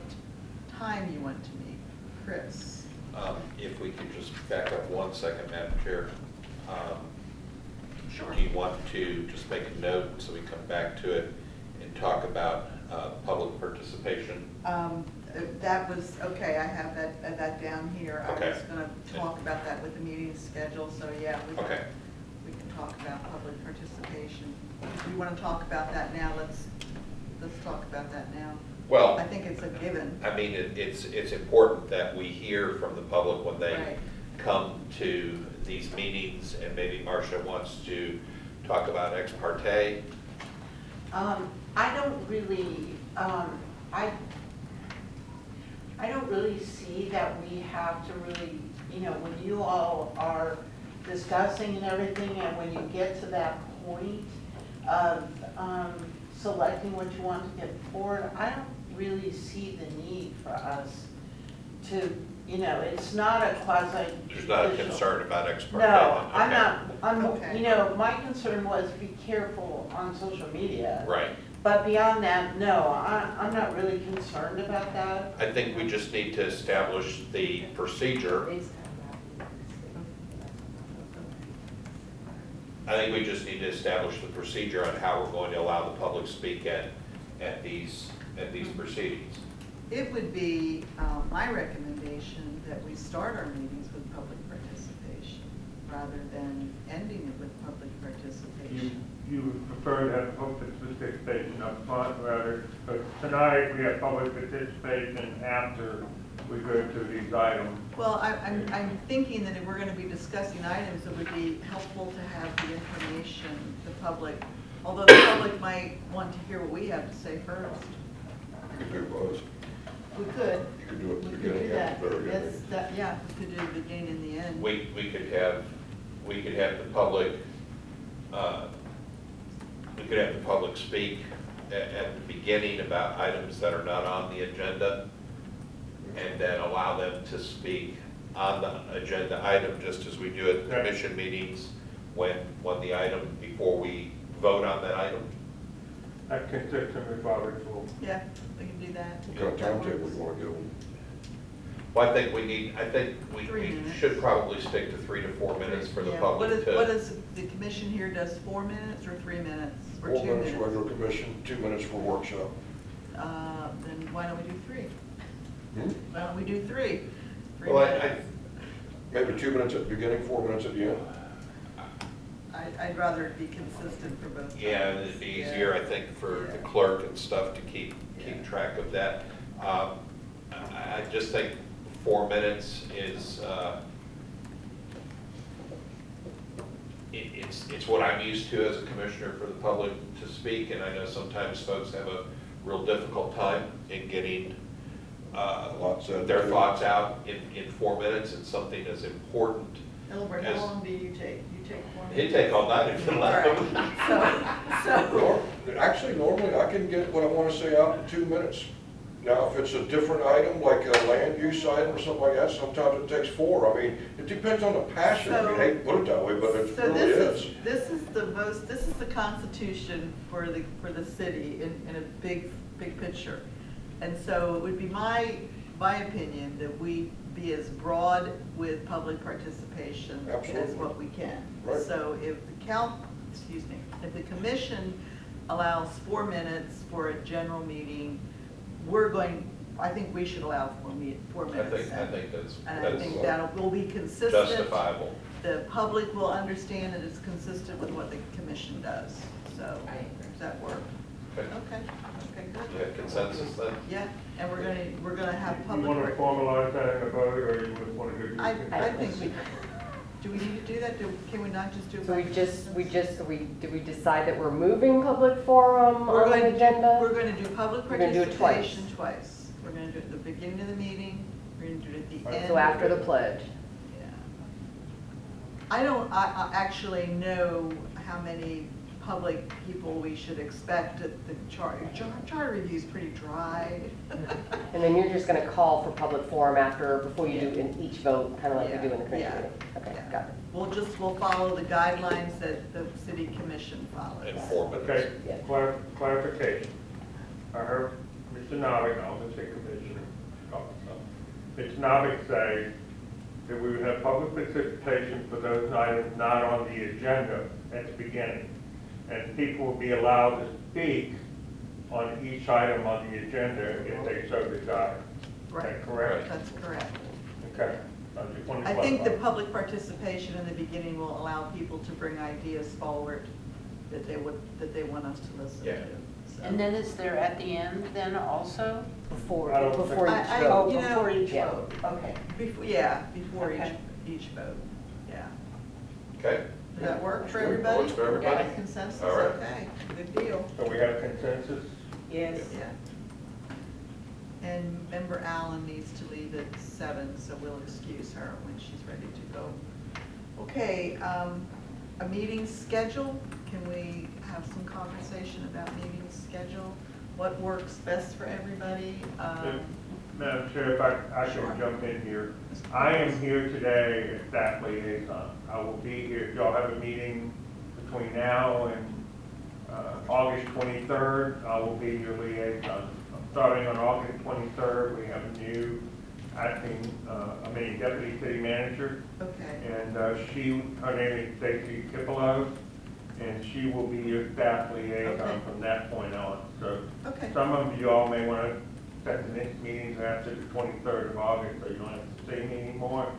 time you want to meet. Chris? If we could just back up 1 second, Madam Chair. Sure. Do you want to just make a note so we come back to it and talk about public participation? That was, okay, I have that down here. I Okay. was gonna talk about that with the meeting schedule, so yeah, we can talk about public participation. If we wanna talk about that now, let's talk about that now. Well, I think it's a given. I mean, it's important that we hear from the public when they Right. come to these meetings, and maybe Marcia wants to talk about ex parte. I don't really, I don't really see that we have to really, when you all are discussing and everything, and when you get to that point of selecting what you want to get forward, I don't really see the need for us to, it's not a quasi. There's not a concern about ex parte. No, then? I'm Okay. not, my concern was be careful on social media. Right. But beyond that, no, I'm not really concerned about that. I think we just need to establish the procedure. I think we just need to establish the procedure on how we're going to allow the public speak at these proceedings. It would be my recommendation that we start our meetings with public participation rather than ending it with public participation. You would prefer to have public participation up front rather, but tonight we have public participation after we go to these items. Well, I'm thinking that if we're going to be discussing items, it would be helpful to have the information, the public, although the public might want to hear what we have to say first. You could do both. We could. You could do it at the We could beginning do and that. the very Yes, end. that, yeah, we could do the beginning and the end. We could have the public, we could have the public speak at the beginning about items that are not on the agenda, and then allow them to speak on the agenda item, just as we do at the commission meetings when the item, before we vote on that item. That's consistent with Robert's Rule. Yeah, we can do that. What kind of timetable you want to give them? Well, I think we 3 minutes. should probably stick to 3 to 4 minutes for the Yeah. public What to. is, the commission here does 4 minutes or 3 minutes? Or 4 2 minutes minutes? regular commission, 2 minutes for workshop. Then why don't we do 3? Hmm? Why don't we do 3? 3 Well, minutes. Maybe 2 minutes at the beginning, 4 minutes at the end. I'd rather it be consistent for both. Yeah, times. it'd be easier, I think, for the Yeah. clerk and stuff to keep Yeah. track of that. I just think 4 minutes is, it's what I'm used to as a commissioner for the public to speak, and I know sometimes folks have a real difficult time in getting Lot said. their thoughts out in 4 minutes. It's something as important. Elbert, how long do you take? You take 4 minutes? It'd take all night if you All let them. right, so, Actually, normally I can get what I want to say out in 2 minutes. Now, if it's a different item, like a land use item or something like that, sometimes it takes 4. I mean, it depends on the passion. I mean, I hate to put it that way, but it so really is. this is the constitution for the city in a big picture. And so it would be my opinion that we be as broad with public participation as Absolutely. what we can. Right. So if if the commission allows 4 minutes for a general meeting, I think we should allow 4 minutes. I think that's And I think that will be consistent. justifiable. The public will understand that it's consistent with what the commission does, so, I agree. does that work? Okay, good. You have consensus then? Yeah, and we're gonna have You public. want to formalize that in a vote, or you would want to do? I think do we need to do that? Can we not just do? So we public did we decide that we're moving public forum We're on going the to agenda? We're going to do public We're gonna do it twice. participation twice. We're going to do it at the beginning of the meeting, we're going to do it at the end. So after the pledge. Yeah. I actually know how many public people we should expect at the charter review is pretty dry. And then you're just gonna call for public forum before you do in each vote, kind of like we do in the commission Yeah. meeting? Okay, Yeah. got it. We'll follow the guidelines that the city commission follows. Informative. Okay, Yeah. clarification. I heard Mr. Novick, I was going to say Commissioner, Mr. Novick say that we would have public participation for those items not on the agenda at the beginning. And people will be allowed to speak on each item on the agenda if they so desire. Is Right. that correct? That's correct. Okay. I just wanted to I think the clarify. public participation in the beginning will allow people to bring ideas forward that they want us to listen Yeah. to. So. And then is there at the end then also? Before I don't before think- each I- vote. Oh, you know, before each yeah. vote, okay. Before Okay. each vote, yeah. Okay. Does that work for That everybody? works for everybody. Got a consensus? All right. Okay, good deal. So we have consensus? Yes. Yeah. And member Allen needs to leave at 7, so we'll excuse her when she's ready to go. Okay, a meeting schedule, can we have some conversation about meeting schedule? What works best for everybody? Madam Chair, if I Sure. can jump in here. I am here today as staff liaison. I will be here, if y'all have a meeting between now and August 23rd, I will be your liaison. Starting on August 23rd, we have a new deputy city manager. Okay, And her name is Stacy Kipolo, and she will be your staff liaison Okay. from that point on. So okay, some of you all may want to set the next meetings after the 23rd of August, so you don't have to see me anymore.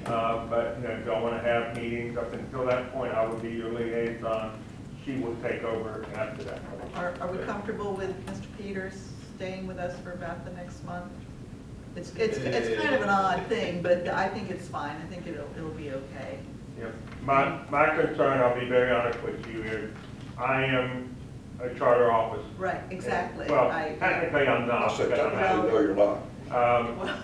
But, if y'all want to have meetings up until that point, I will be your liaison. She will take over after that. are we comfortable with Mr. Peters staying with us for about the next month? It's kind of an odd thing, but I think it's fine, I think it'll be okay. Yeah. My concern, I'll be very honest with you, is I am a charter officer. Right, exactly. Well, I- technically I'm I not. said, but I'm technically, no, you're not. not.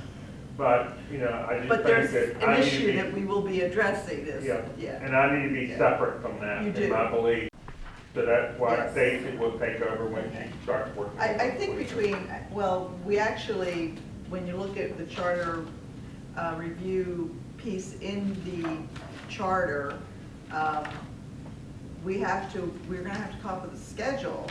But, I just But there's think that an I need issue to that be, we will be addressing this, yeah, yeah. and I need to be Yeah. separate from that, You in do. my belief. So that's why Yes. Stacy will take over when she starts working. I think we actually, when you look at the charter review piece in the charter, we're gonna have to come up with a schedule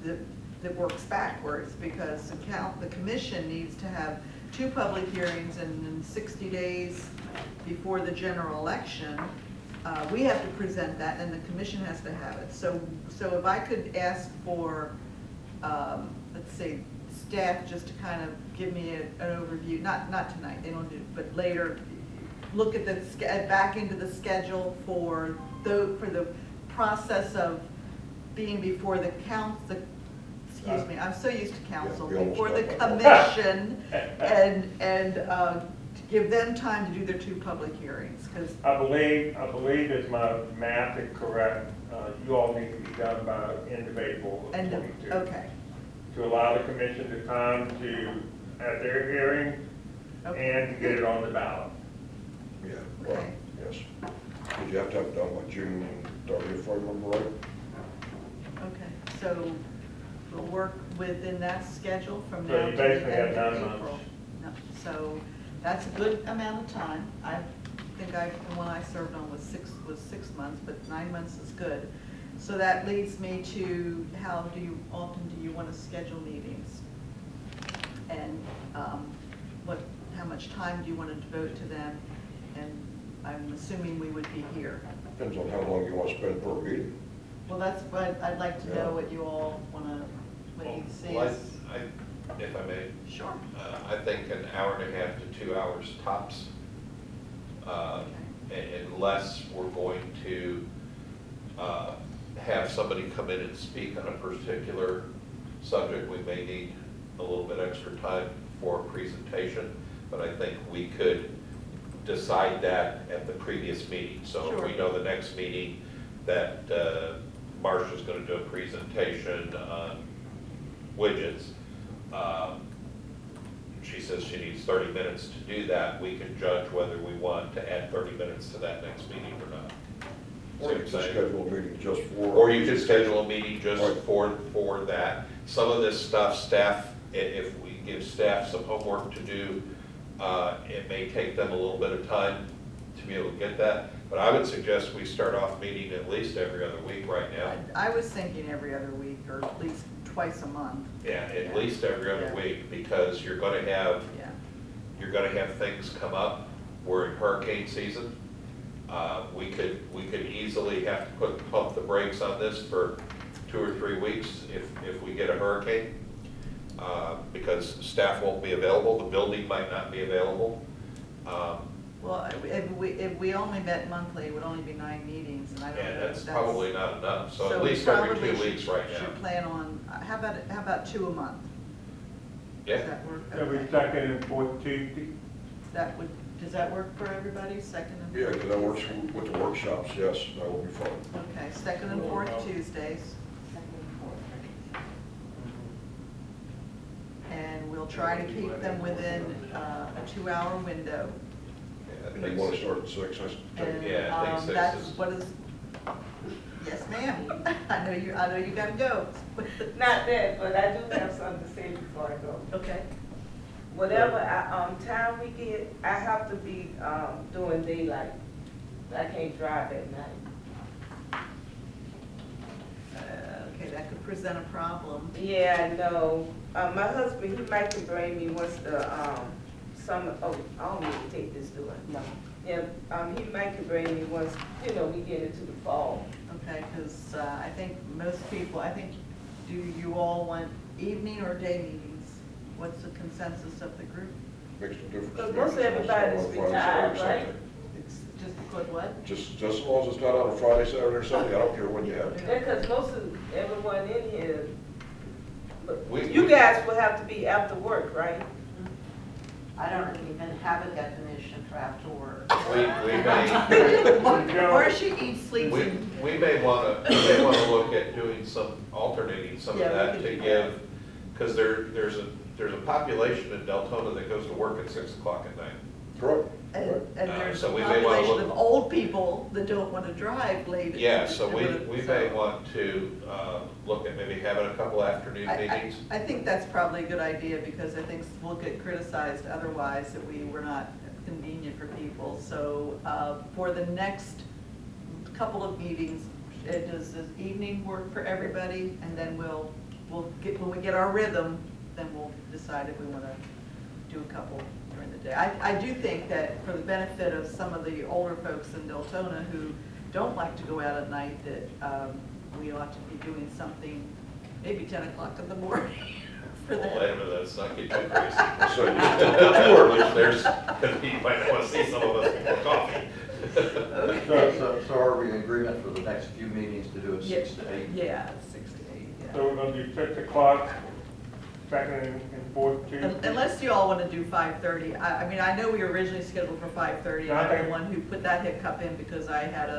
that works backwards, because the commission needs to have 2 public hearings, and in 60 days before the general election, we have to present that, and the commission has to have it. So if I could ask for, let's say, staff just to kind of give me an overview, not tonight, they don't do it, but later, look at back into the schedule for the process of being before the council, excuse me, I'm so used to council, Yeah, we before the almost got commission, and to give them time to do their 2 public hearings, because, I believe if my math is correct, you all need to be done by end of April of 22. okay. To allow the commission the time to have their hearing Okay. and to get it on the ballot. Yeah, well, Okay. yes. Because you have to have it done by June 30th, if I remember right. Okay, so we'll work within that schedule from So now you to the basically have end of 9 April. months. No, so that's a good amount of time. I think the one I served on was 6 months, but 9 months is good. So that leads me to how often do you want to schedule meetings? And how much time do you want to devote to them? And I'm assuming we would be here. Depends on how long you want to spend per meeting. Well, that's what I'd like to know, Yeah. what you all want to, what you see Well, as. if I may, Sure. I think an hour and a half to 2 hours tops. Unless we're going to have somebody come in and speak on a particular subject, we may need a little bit extra time for a presentation, but I think we could decide that at the previous meeting. So if we Sure. know the next meeting that Marcia's going to do a presentation on widgets, she says she needs 30 minutes to do that, we can judge whether we want to add 30 minutes to that next meeting or not. See Or what you I'm can saying? schedule a meeting just for. Or you could schedule a meeting just Right. for that. Some of this stuff, staff, if we give staff some homework to do, it may take them a little bit of time to be able to get that. But I would suggest we start off meeting at least every other week right now. I was thinking every other week, or at least twice a month. Yeah, at least every other Yeah. week, because you're gonna have, things come up. We're in hurricane season. We could easily have to pump the brakes on this for 2 or 3 weeks if we get a hurricane. Because staff won't be available, the building might not be available. Well, if we only met monthly, it would only be 9 meetings, and I don't know And if that's probably not enough, so at we least every probably 2 weeks right Should now. plan on, how about 2 a month? Does Yeah, that work? Every Okay. second and fourth Tuesday. Does that work for everybody, second and? Yeah, fourth because that works Tuesday? with the workshops, yes, that will be fun. Okay, second and fourth Tuesdays. And we'll try to keep them within a 2-hour window. yeah, I And think you want to so. start at 6, And Yeah, I think six that's is- what is, yes, ma'am. I know you gotta go. Not that, but I do have something to say before I go. Okay. Whatever time we get, I have to be doing daylight. I can't drive at night. Okay, that could present a problem. Yeah, I know. My husband, he might can bring me once the summer. Oh, I don't need to take this, do I? No. Yeah, he might can bring me once, we get into the fall. Okay, because I think most people, do you all want evening or day meetings? What's the consensus of the group? Makes no difference. Because most everybody's On Friday, retired, Saturday, right? Sunday. It's just because what? Just as long as it's not on a Friday, Saturday, or Sunday, I don't care when you have it. Yeah, because most of everyone in here, but We- you guys will have to be after work, right? I don't even have a definition for after work. Or she eats, sleeps, and. We may want to look at doing alternating some of Yeah, we that could to do give, because there's a population in Deltona that goes to work at 6 o'clock at night. Correct. And there's a So we may wanna population look- of old people that don't want to drive late. Yeah, so we may So- want to look at maybe having a couple afternoon meetings. I think that's probably a good idea, because I think we'll get criticized otherwise that we were not convenient for people. So for the next couple of meetings, does this evening work for everybody? And then we'll get, when we get our rhythm, then we'll decide if we want to do a couple during the day. I do think that for the benefit of some of the older folks in Deltona who don't like to go out at night, that we ought to be doing something, maybe 10 o'clock in the morning for Well, them. wait a minute, let's not get too crazy. So too early. There's, because you might want to see some of us before coffee. So are we in agreement for the next few meetings to do it 6 to 8? Yeah, 6 to 8, yeah. So we're gonna do 6 o'clock, second and fourth Tuesday. Unless you all want to do 5:30. I mean, I know we were originally scheduled for 5:30, and I'm the one who put that hiccup in because I had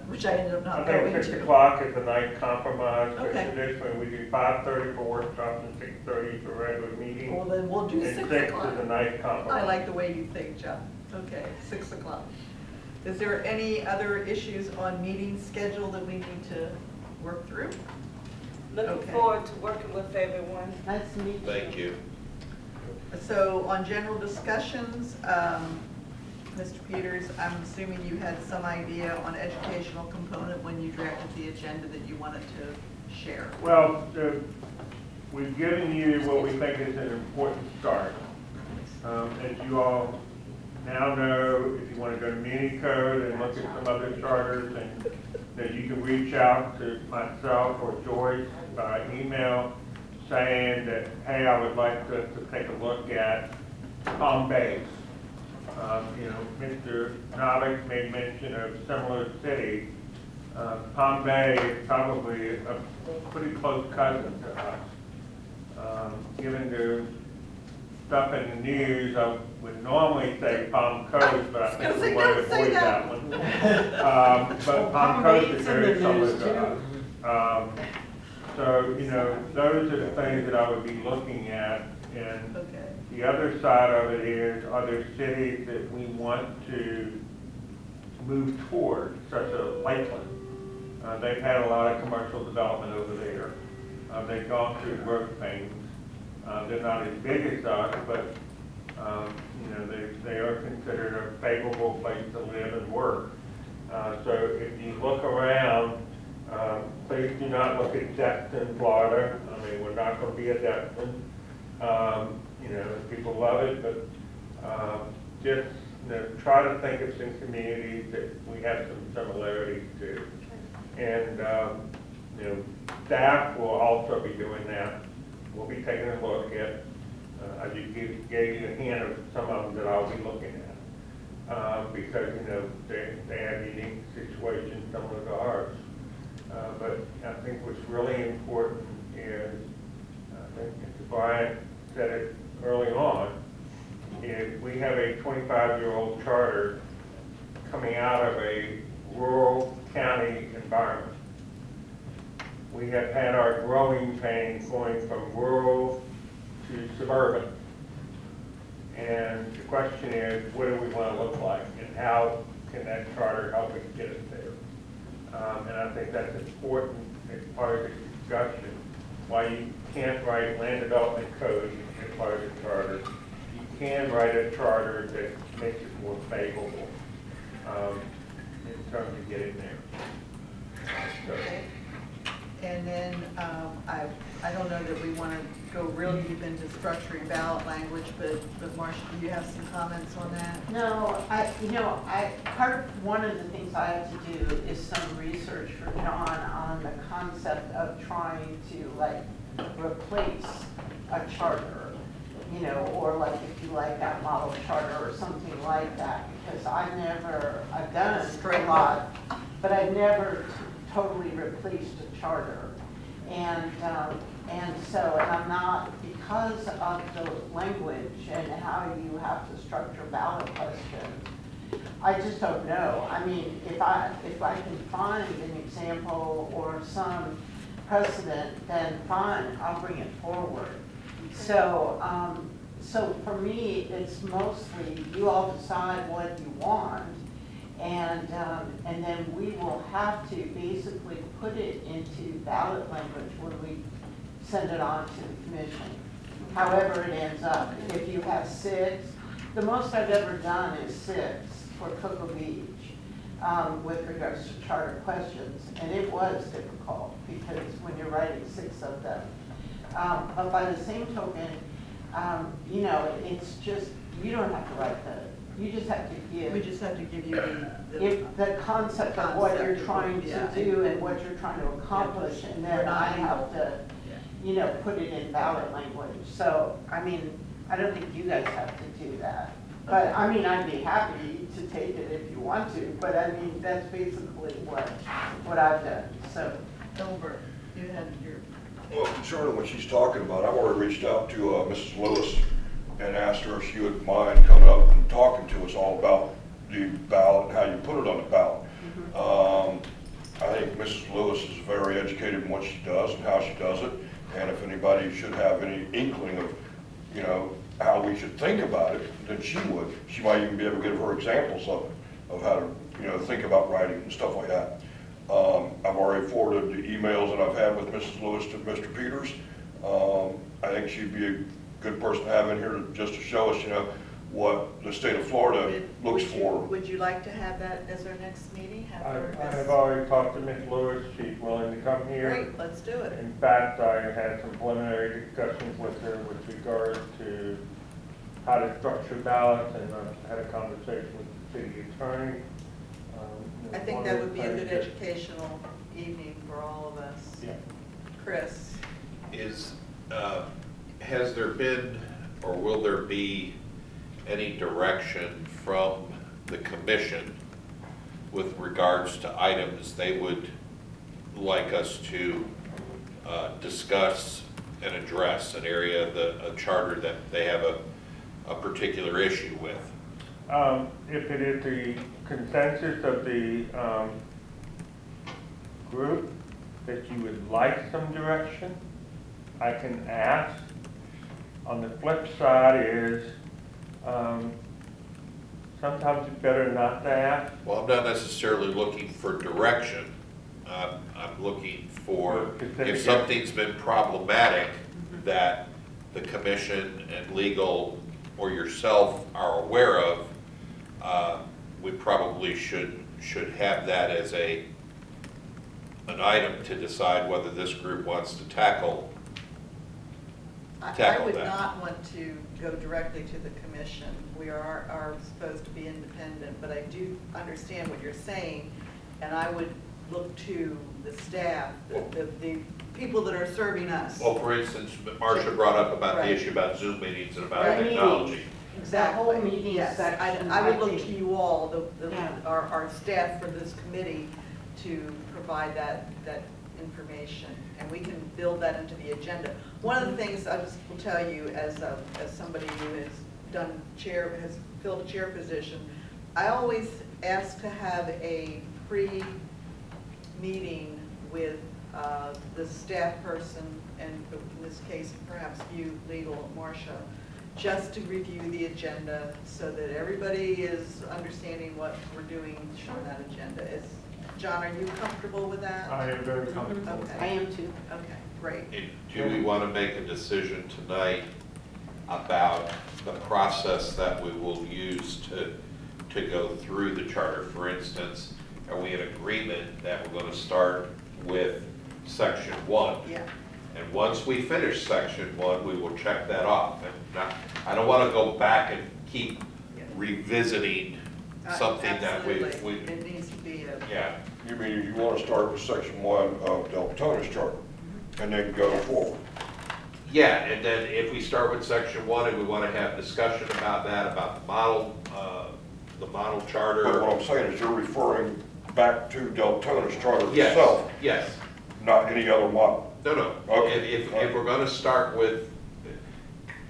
which I ended up I not think going 6 to. o'clock is a nice compromise, because Okay. traditionally we do 5:30 for workshops and 6:30 for regular meetings. Well, then we'll do And 6 6 o'clock. is a nice compromise. I like the way you think, John. Okay, 6 o'clock. Is there any other issues on meeting schedule that we need to work through? Looking Okay. forward to working with everyone. Nice to meet you. Thank you. So on general discussions, Mr. Peters, I'm assuming you had some idea on educational component when you drafted the agenda that you wanted to share. Well, we've given you what we think is an important start. As you all now know, if you want to go to mini code and look at some other charters, and that you can reach out to myself or Joyce by email saying that, hey, I would like to take a look at Palm Bay. Mr. Novick made mention of similar cities. Palm Bay is probably a pretty close cousin to us. Given the stuff in the news, I would normally say Palm Coast, but I think we want to avoid that one. But Palm Coast is very similar to us. So, you know, those are the things that I would be looking at. And Okay. the other side of it is, are there cities that we want to move toward, such as Lakeland? They've had a lot of commercial development over there. They've gone through growth pains. They're not as big as us, but you know, they are considered a favorable place to live and work. So if you look around, please do not look at Destin, Florida. I mean, we're not going to be a Destin. You know, people love it, but just, you know, try to think of some communities that we have some similarities to. And you know, staff will also be doing that. We'll be taking a look at, I just gave you a hint of some of them that I'll be looking at. Because, you know, they have unique situations similar to ours. But I think what's really important is, I think Mr. Bryant said it early on, is we have a 25-year-old charter coming out of a rural county environment. We have had our growing pains going from rural to suburban. And the question is, what do we want to look like, and how can that charter help us get us there? And I think that's important as part of the discussion. Why you can't write land development code as part of the charter. You can write a charter that makes it more favorable in terms of getting there. So, Okay. And then, I don't know that we want to go real deep into structuring ballot language, but Marcia, do you have some comments on that? No, one of the things I have to do is some research for John on the concept of trying to like replace a charter, you know, or like if you like that model charter or something like that, because I've done it a lot, but I've never totally replaced a charter. And so I'm not, because of the language and how you have to structure ballot questions, I just don't know. I mean, if I can find an example or some precedent, then fine, I'll bring it forward. So, so for me, it's mostly you all decide what you want, and then we will have to basically put it into ballot language when we send it on to the commission, however it ends up. If you have 6, the most I've ever done is 6 for Cocoa Beach with regards to charter questions, and it was difficult because when you're writing 6 of them. But by the same token, you know, it's just, you don't have to write you just have to give. We just have to give you the concept of what you're trying to do and what you're trying to accomplish, and then I have to, you know, put it in ballot language. So, I mean, I don't think you guys have to do that. But, I mean, I'd be happy to take it if you want to, but I mean, that's basically what I've done, so. Over. You had your. Well, concerning what she's talking about, I've already reached out to Mrs. Lewis and asked her if she would mind coming up and talking to us all about the ballot and how you put it on the ballot. I think Mrs. Lewis is very educated in what she does and how she does it, and if anybody should have any inkling of, you know, how we should think about it, then she would. She might even be able to give her examples of how to, you know, think about writing and stuff like that. I've already forwarded the emails that I've had with Mrs. Lewis to Mr. Peters. I think she'd be a good person to have in here just to show us, you know, what the state of Florida looks for. Would you like to have that as our next meeting? I have already talked to Ms. Lewis. She's willing to come here. Great, let's do it. In fact, I had some preliminary discussions with her with regard to how to structure ballots, and I had a conversation with the city attorney. I think that would be a good educational evening for all of us. Yeah. Chris? Has there been, or will there be, any direction from the commission with regards to items they would like us to discuss and address, an area, a charter that they have a particular issue with. If it is the consensus of the group that you would like some direction, I can ask. On the flip side is, sometimes it's better not to ask. Well, I'm not necessarily looking for direction. I'm looking for, if something's been problematic that the commission and legal or yourself are aware of, we probably should have that as an item to decide whether this group wants to tackle I would that. not want to go directly to the commission. We are supposed to be independent, but I do understand what you're saying, and I would look to the staff, the people that are serving us. Well, for instance, Marcia brought up about the Right. issue about Zoom meetings and about Right. technology. Exactly. The whole meeting Yes. section, I would I look think. to you all, Yeah. our staff for this committee, to provide that information, and we can build that into the agenda. One of the things I just will tell you, as somebody who has filled a chair position, I always ask to have a pre-meeting with the staff person, and in this case, perhaps you, legal, Marcia, just to review the agenda so that everybody is understanding what we're doing on that agenda. John, are you comfortable with that? I am very comfortable with Okay. I am too. Okay, great. And do we want to make a decision tonight about the process that we will use to go through the charter? For instance, are we in agreement that we're going to start with section 1? Yeah. And once we finish section 1, we will check that off. And I don't want to go back and keep revisiting something that Absolutely. we, It needs to be a. yeah. You mean you want to start with section 1 of Deltona's charter and then go forward? Yeah, and then if we start with section 1 and we want to have discussion about that, about the model charter. But what I'm saying is you're referring back to Deltona's charter Yes, itself, yes. not any other model. No. Okay. If we're going to start with,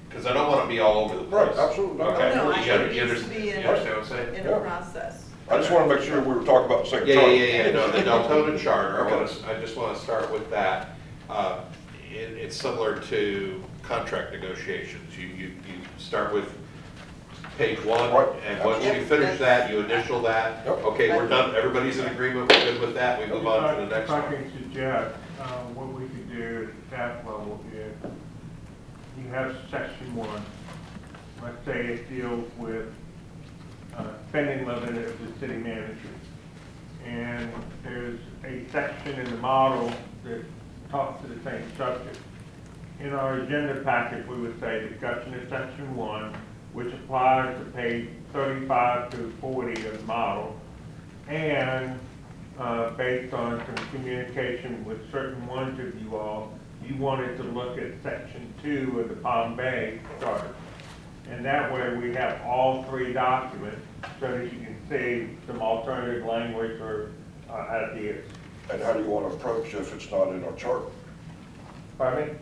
because I don't want to be all over the place. Right, absolutely. Okay. No, I You think it needs to understand be in- you understand what I'm saying? In Yeah. a process. I just want to make sure we were talking about the same Yeah, charter. no, the Deltona charter, I just want to start with that. It's similar to contract negotiations. You start with page 1, Right. and once you Yep. finish that, you initial that. Yep. Okay, we're done, everybody's in agreement, we're good with that, we move on to the next If I one. can suggest, what we could do at staff level is, you have section 1, let's say it deals with spending limit of the city manager. And there's a section in the model that talks to the same subject. In our agenda packet, we would say discussion of section 1, which applies to page 35 to 40 of the model, and based on some communication with certain ones of you all, you wanted to look at section 2 of the Palm Bay charter. And that way we have all 3 documents so that you can see some alternative language or ideas. And how do you want to approach if it's not in our charter? Pardon me?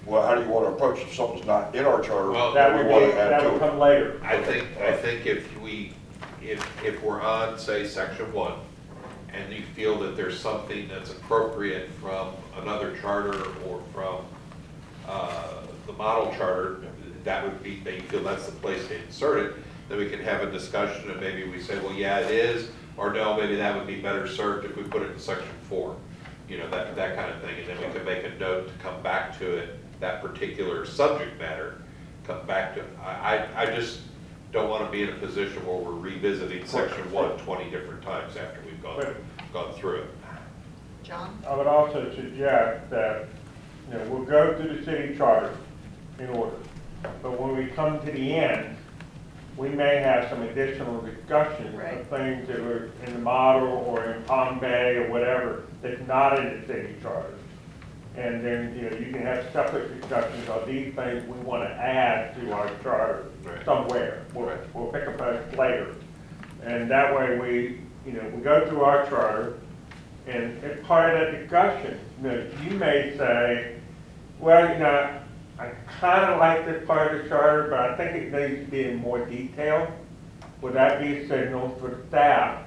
Well, how do you want to approach if something's not in our charter Well, That that we would want be, to add that to would it? come later. I think if we're on, say, section 1, and you feel that there's something that's appropriate from another charter or from the model charter, that would be, that you feel that's the place to insert it, then we can have a discussion and maybe we say, well, yeah, it is, or no, maybe that would be better served if we put it in section 4. You know, that kind of thing, and then we can make a note to come back to it, that particular subject matter, come back to, I just don't want to be in a position where we're revisiting section 1 20 different times after we've gone through it. John? I would also suggest that, we'll go through the city charter in order. But when we come to the end, we may have some additional discussions Right. of things that are in the model or in Palm Bay or whatever that's not in the city charter. And then, you can have separate discussions of these things we want to add to our charter Right. somewhere. Right. We'll pick a place later. And that way we, you know, we go through our charter, and as part of that discussion, you know, you may say, well, you know, I kind of like this part of the charter, but I think it needs to be in more detail. Would that be a signal for the staff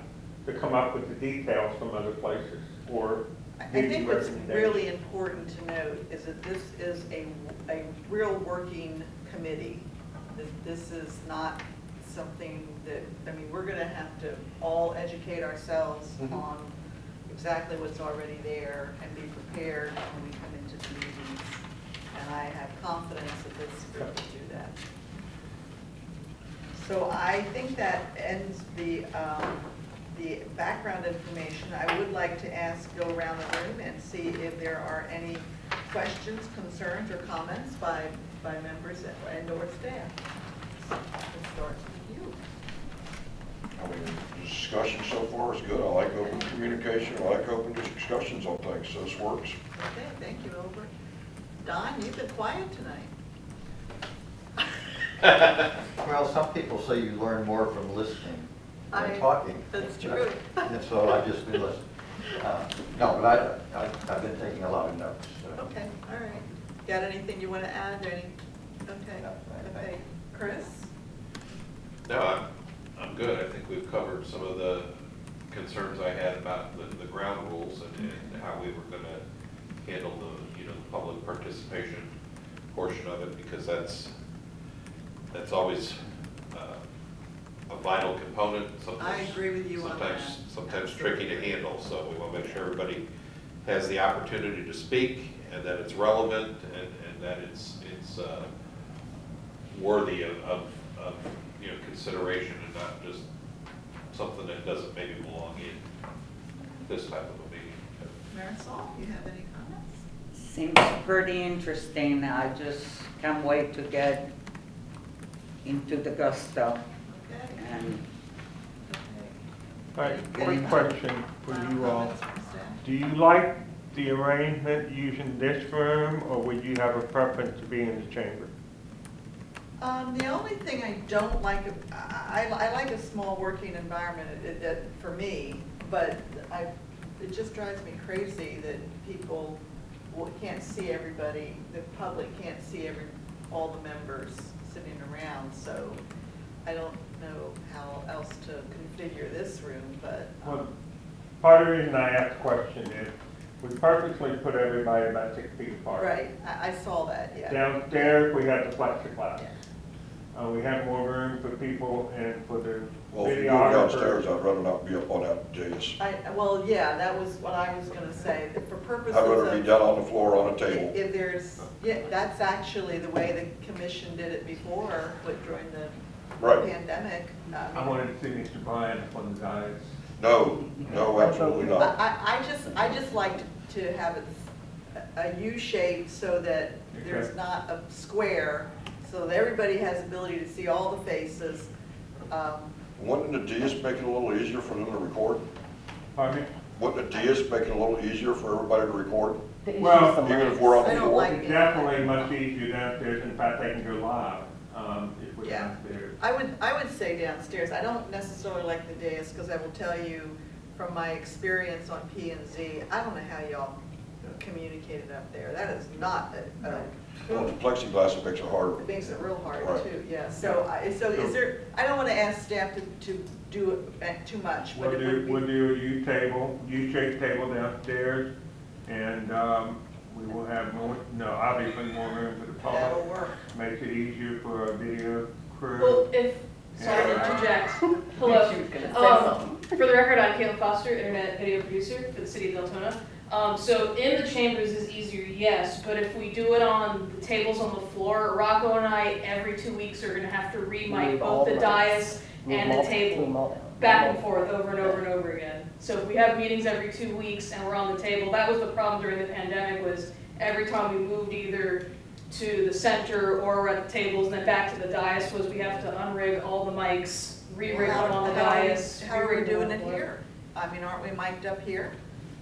to come up with the details from other places, or I give think you what's recommendations? really important to note is that this is a real working committee. This is not something that, I mean, we're gonna have to all educate ourselves on exactly what's already there and be prepared when we come into the meetings. And I have confidence that this group will do that. So I think that ends the background information. I would like to go around the room and see if there are any questions, concerns, or comments by members and/or staff. Let's start with you. I mean, the discussion so far is good. I like open communication. I like open discussions on things, so this works. Okay, thank you, Albert. Don, you've been quiet tonight. Well, some people say you learn more from listening than talking. That's true. And so I've just been listening. No, but I've been taking a lot of notes. So. Okay, all right. Got anything you want to add? Okay, No, thank okay. Chris? No, I'm good. I think we've covered some of the concerns I had about the ground rules and how we were going to handle the, you know, the public participation portion of it, because that's always a vital component. I agree with you on that. Sometimes tricky to handle, so we want to make sure everybody has the opportunity to speak, and that it's relevant, and that it's worthy of you know, consideration, and not just something that doesn't maybe belong in this type of a meeting. Marisol, you have any comments? Seems pretty interesting. I just can't wait to get into the gusto. Okay. And All right, quick question for you all. Comments from staff? Do you like the arrangement using this room, or would you have a preference to be in the chamber? The only thing I don't like, I like a small working environment for me, but it just drives me crazy that people can't see everybody, the public can't see all the members sitting around, so I don't know how else to configure this room, but. Well, part of the reason I asked the question is, we purposely put everybody about 6 feet apart. Right, I saw that, yeah. Downstairs, we have the plexiglass. Yeah. We have more room for people and for the Well, if you go videographers. downstairs, I'd rather not be up on that dais. Well, yeah, that was what I was gonna say, that for purposes I'd of. rather be down on the floor on a table. If there's, yeah, that's actually the way the commission did it before, during the Right. pandemic. I wanted to see Mr. Bryant on the guys. No, absolutely not. I just like to have it a U shape so that there's Okay. not a square, so that everybody has ability to see all the faces. Wouldn't the dais make it a little easier for them to record? Pardon me? Wouldn't the dais make it a little easier for everybody to record? Well, Even if we're on I the don't floor? like It's definitely much easier downstairs, in fact, they can go live, if we're Yeah. downstairs. I would say downstairs. I don't necessarily like the dais, because I will tell you from my experience on P&Z, I don't know how y'all communicated up there. That is not Well, the plexiglass, it makes it harder. it makes it real hard Right. too, yeah. So is there, I don't want to ask staff to do it too much, but We'll it would do be. a U-shaped table downstairs, and, we will have more, obviously more room for the That'll public. work. Makes it easier for our video Well, crew. sorry to Yeah. interject. Hello. She was gonna say something. For the record, I'm Caleb Foster, Internet Video Producer for the City of Deltona. So in the chambers is easier, yes, but if we do it on the tables on the floor, Rocco and I, every 2 weeks, are gonna have to re-mic Move all both the the dais and the Move table, them all down. back and forth, over and over and over again. So if we have meetings every 2 weeks and we're on the table, that was the problem during the pandemic, was every time we moved either to the center or we're at the tables and then back to the dais, was we have to unrig all the mics, re-rig them on the dais. How are we re-rig them doing on it the floor. here? I mean, aren't we mic'd up here?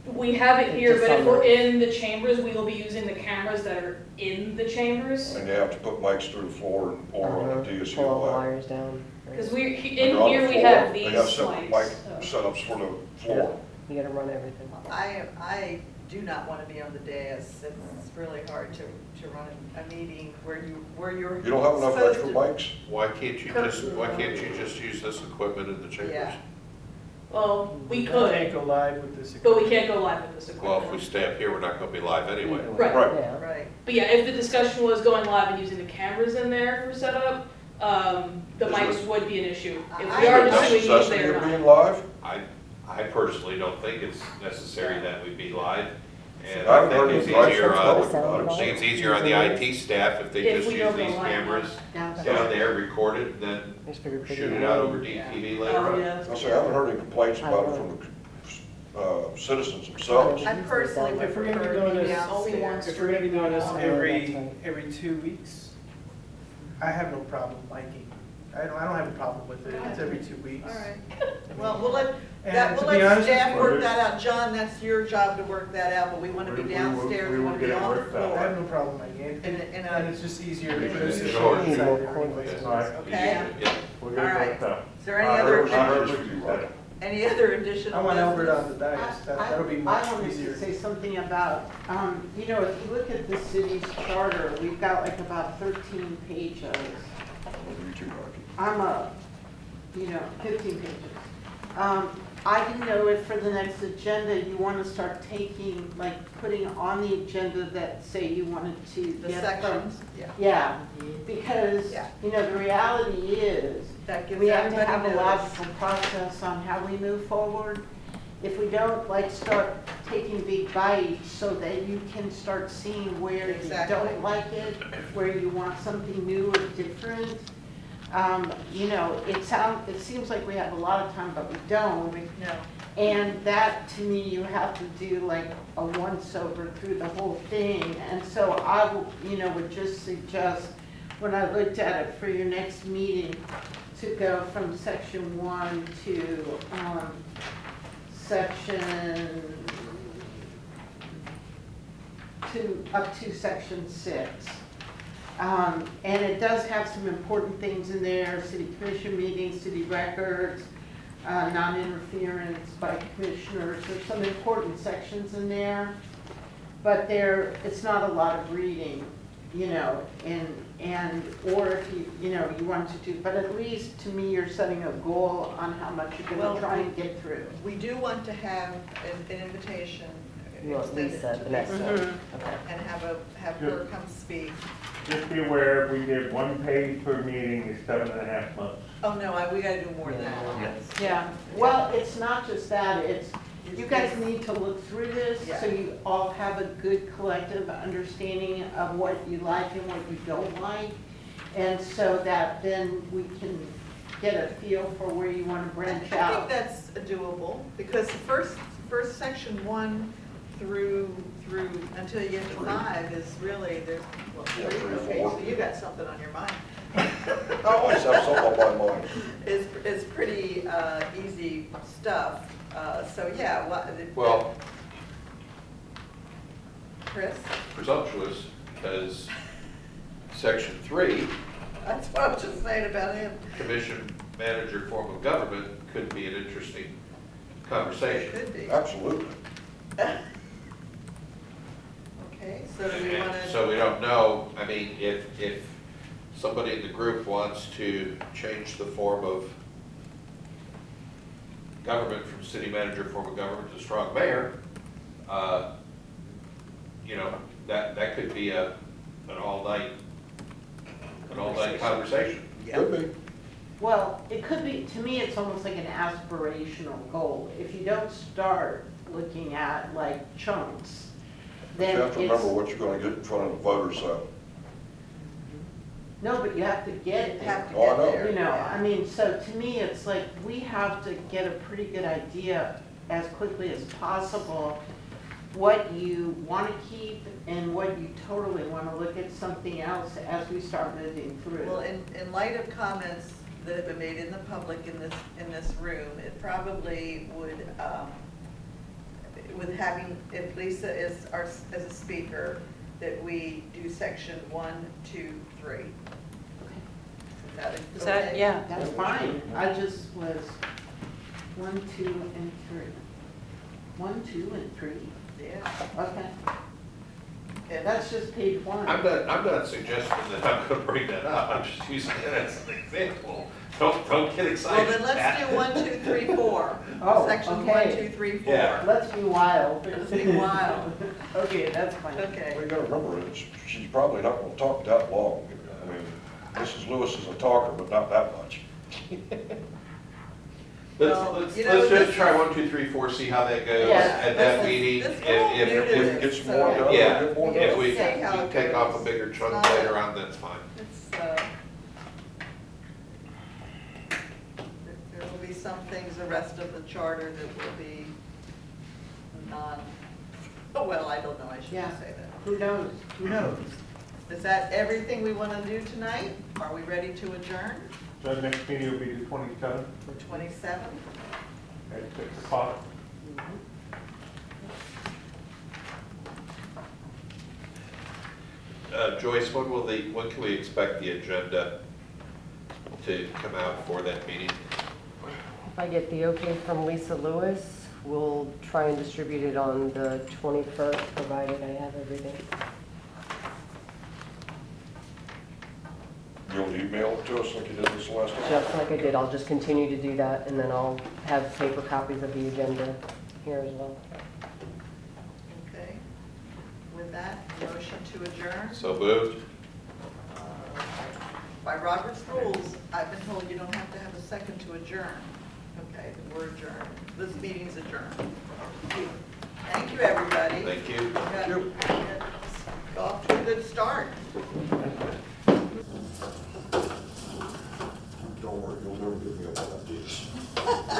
We have it here, Just but if on we're the- in the chambers, we will be using the cameras that are in the chambers. And they have to put mics through the floor or on the dais. Pull all the wires down. Because we, They're in on the here, we floor. have these They have separate mic lights. setups for the floor. You gotta run everything. I do not want to be on the dais. It's really hard to run a meeting where you're. You don't have enough supposed extra to- mics? Why can't you just use this equipment in the chambers? Yeah. Well, we Can't could, go live with this. but we can't go live with this Well, if we equipment. stay up here, we're not gonna be live anyway. Right. Right. Yeah. Right. But yeah, if the discussion was going live and using the cameras in there for setup, the Is mics it- would be an issue. If I- we are Is just there doing these, necessity they're of being not. live? I personally don't think it's necessary that we be live. And I I haven't heard think it's any advice easier from on, folks about I it. think it's easier on the IT staff if they If just we use don't go these live cameras downstairs. down there, record it, then Just figured put shoot in it out a- over DTV later Oh, on. yeah. I say, I haven't heard any complaints about it from the citizens themselves. I personally would If we're gonna be prefer to doing be this, downstairs. if we're gonna be doing this Oh, that's right. every 2 weeks, I have no problem miking. I don't have a problem with it, if it's every 2 weeks. All right. Well, we'll let And to we'll be let honest with staff you- work that out. John, that's your job to work that out, but we want to be We will- downstairs, we we will want to get be it on the worked out. I have floor. no problem miking it, And and it's just easier to Yeah. produce Yeah. a show Yeah. inside More there corners. anyways. Right. Okay. Yeah. We'll get it worked out. Is there any I other, heard what you said. any other additional I want Albert business? on the dais, that'll be much I wanted easier. to say something about, you know, if you look at the city's charter, we've got like about 13 pages. You too, Rocky. I'm a, 15 pages. I didn't know if for the next agenda, you want to start taking, like, putting on the agenda that say you wanted to The get sections, from. yeah. Yeah, because, Yeah. the reality is, That gives we have to everybody have a notice. logical process on how we move forward. If we don't, like, start taking big bites so that you can start seeing where you Exactly. don't like it, where you want something new or different. It seems like we have a lot of time, but we don't. No. And that, to me, you have to do like a once-over through the whole thing. And so I, would just suggest, when I looked at it for your next meeting, to go from section 1 to up to section 6. And it does have some important things in there, city commission meetings, city records, non-interference by commissioners. There's some important sections in there, but it's not a lot of reading, or if you want to do, but at least to me, you're setting a goal on how much you're Well, gonna try and get through. We do want to have an invitation. You want extended Lisa, to the next Lisa, one. Mhm. Okay. And have her come speak. Just be aware, we did 1 page per meeting is 7.5 months. Oh, no, we gotta do more than that. Yeah, well, it's not just that, you guys need to look through this, Yeah. so you all have a good collective understanding of what you like and what you don't like. And so that then we can get a feel for where you want to branch I out. think that's doable, because the first section 1 through, until you get to 5 is really, there's, well, Yeah, 3, 3, okay, 4. so you got something on your mind. I always have something on my mind. It's pretty easy stuff, so yeah, Well, Chris, presumptuous, because section 3, that's what I was just saying about him. commission manager form of government, could be an interesting conversation. Could be. Absolutely. Okay, so do we And want to? so we don't know, I mean, if somebody in the group wants to change the form of government from city manager form of government to strong mayor, that could be an all-night conversation. Could be. Well, it could be, to me, it's almost like an aspirational goal. If you don't start looking at like chunks, But then you have to remember it's, what you're gonna get in front of the voters, so. no, but you have to get You have to there. Oh, I know. get there. I mean, so to me, it's like, we have to get a pretty good idea as quickly as possible what you want to keep and what you totally want to look at something else as we start moving through. Well, in light of comments that have been made in the public in this room, it probably would, with having, if Lisa is as a speaker, that we do section 1, 2, 3. Patty. Is that, Okay. yeah. That's fine, I just was 1, 2, and 3. 1, 2, and 3, Yeah. okay. Okay, That's just page 1. I'm not suggesting that I'm gonna bring that up, I'm just using it as an example. Don't get excited. Well, then let's do 1, 2, 3, 4. Oh, Sections okay. 1, 2, 3, 4. Yeah. Let's be wild. Let's be wild. Okay, that's fine. Okay. We gotta remember, she's probably not gonna talk that long. I mean, Mrs. Lewis is a talker, but not that much. Well, Let's you know, just this try is- 1, 2, 3, 4, see how that goes Yeah, at that this is- meeting. this is all new to If this. it gets more done, Yeah, we'll get more Yeah. if done. we See how it take off a goes. bigger chunk It's not- later on, that's fine. It's, there will be some things, the rest of the charter that will be non, oh, well, I don't know, I Yeah. shouldn't say that. Who knows? Who knows? Is that everything we want to do tonight? Are we ready to adjourn So the next meeting will be the 27th for 27? at 6 o'clock. Joyce, when can we expect the agenda to come out for that meeting? If I get the okay from Lisa Lewis, we'll try and distribute it on the 21st, provided I have everything. You'll email it to us like you did this last time? Just like I did, I'll just continue to do that, and then I'll have paper copies of the agenda here as well. Okay. With that, motion to adjourn. So moved? By Robert's rules, I've been told you don't have to have a second to adjourn. Okay, then we're adjourned. This meeting's adjourned. Thank you, everybody. Thank you. Got off to a good start. Don't worry, you'll never get me up on that,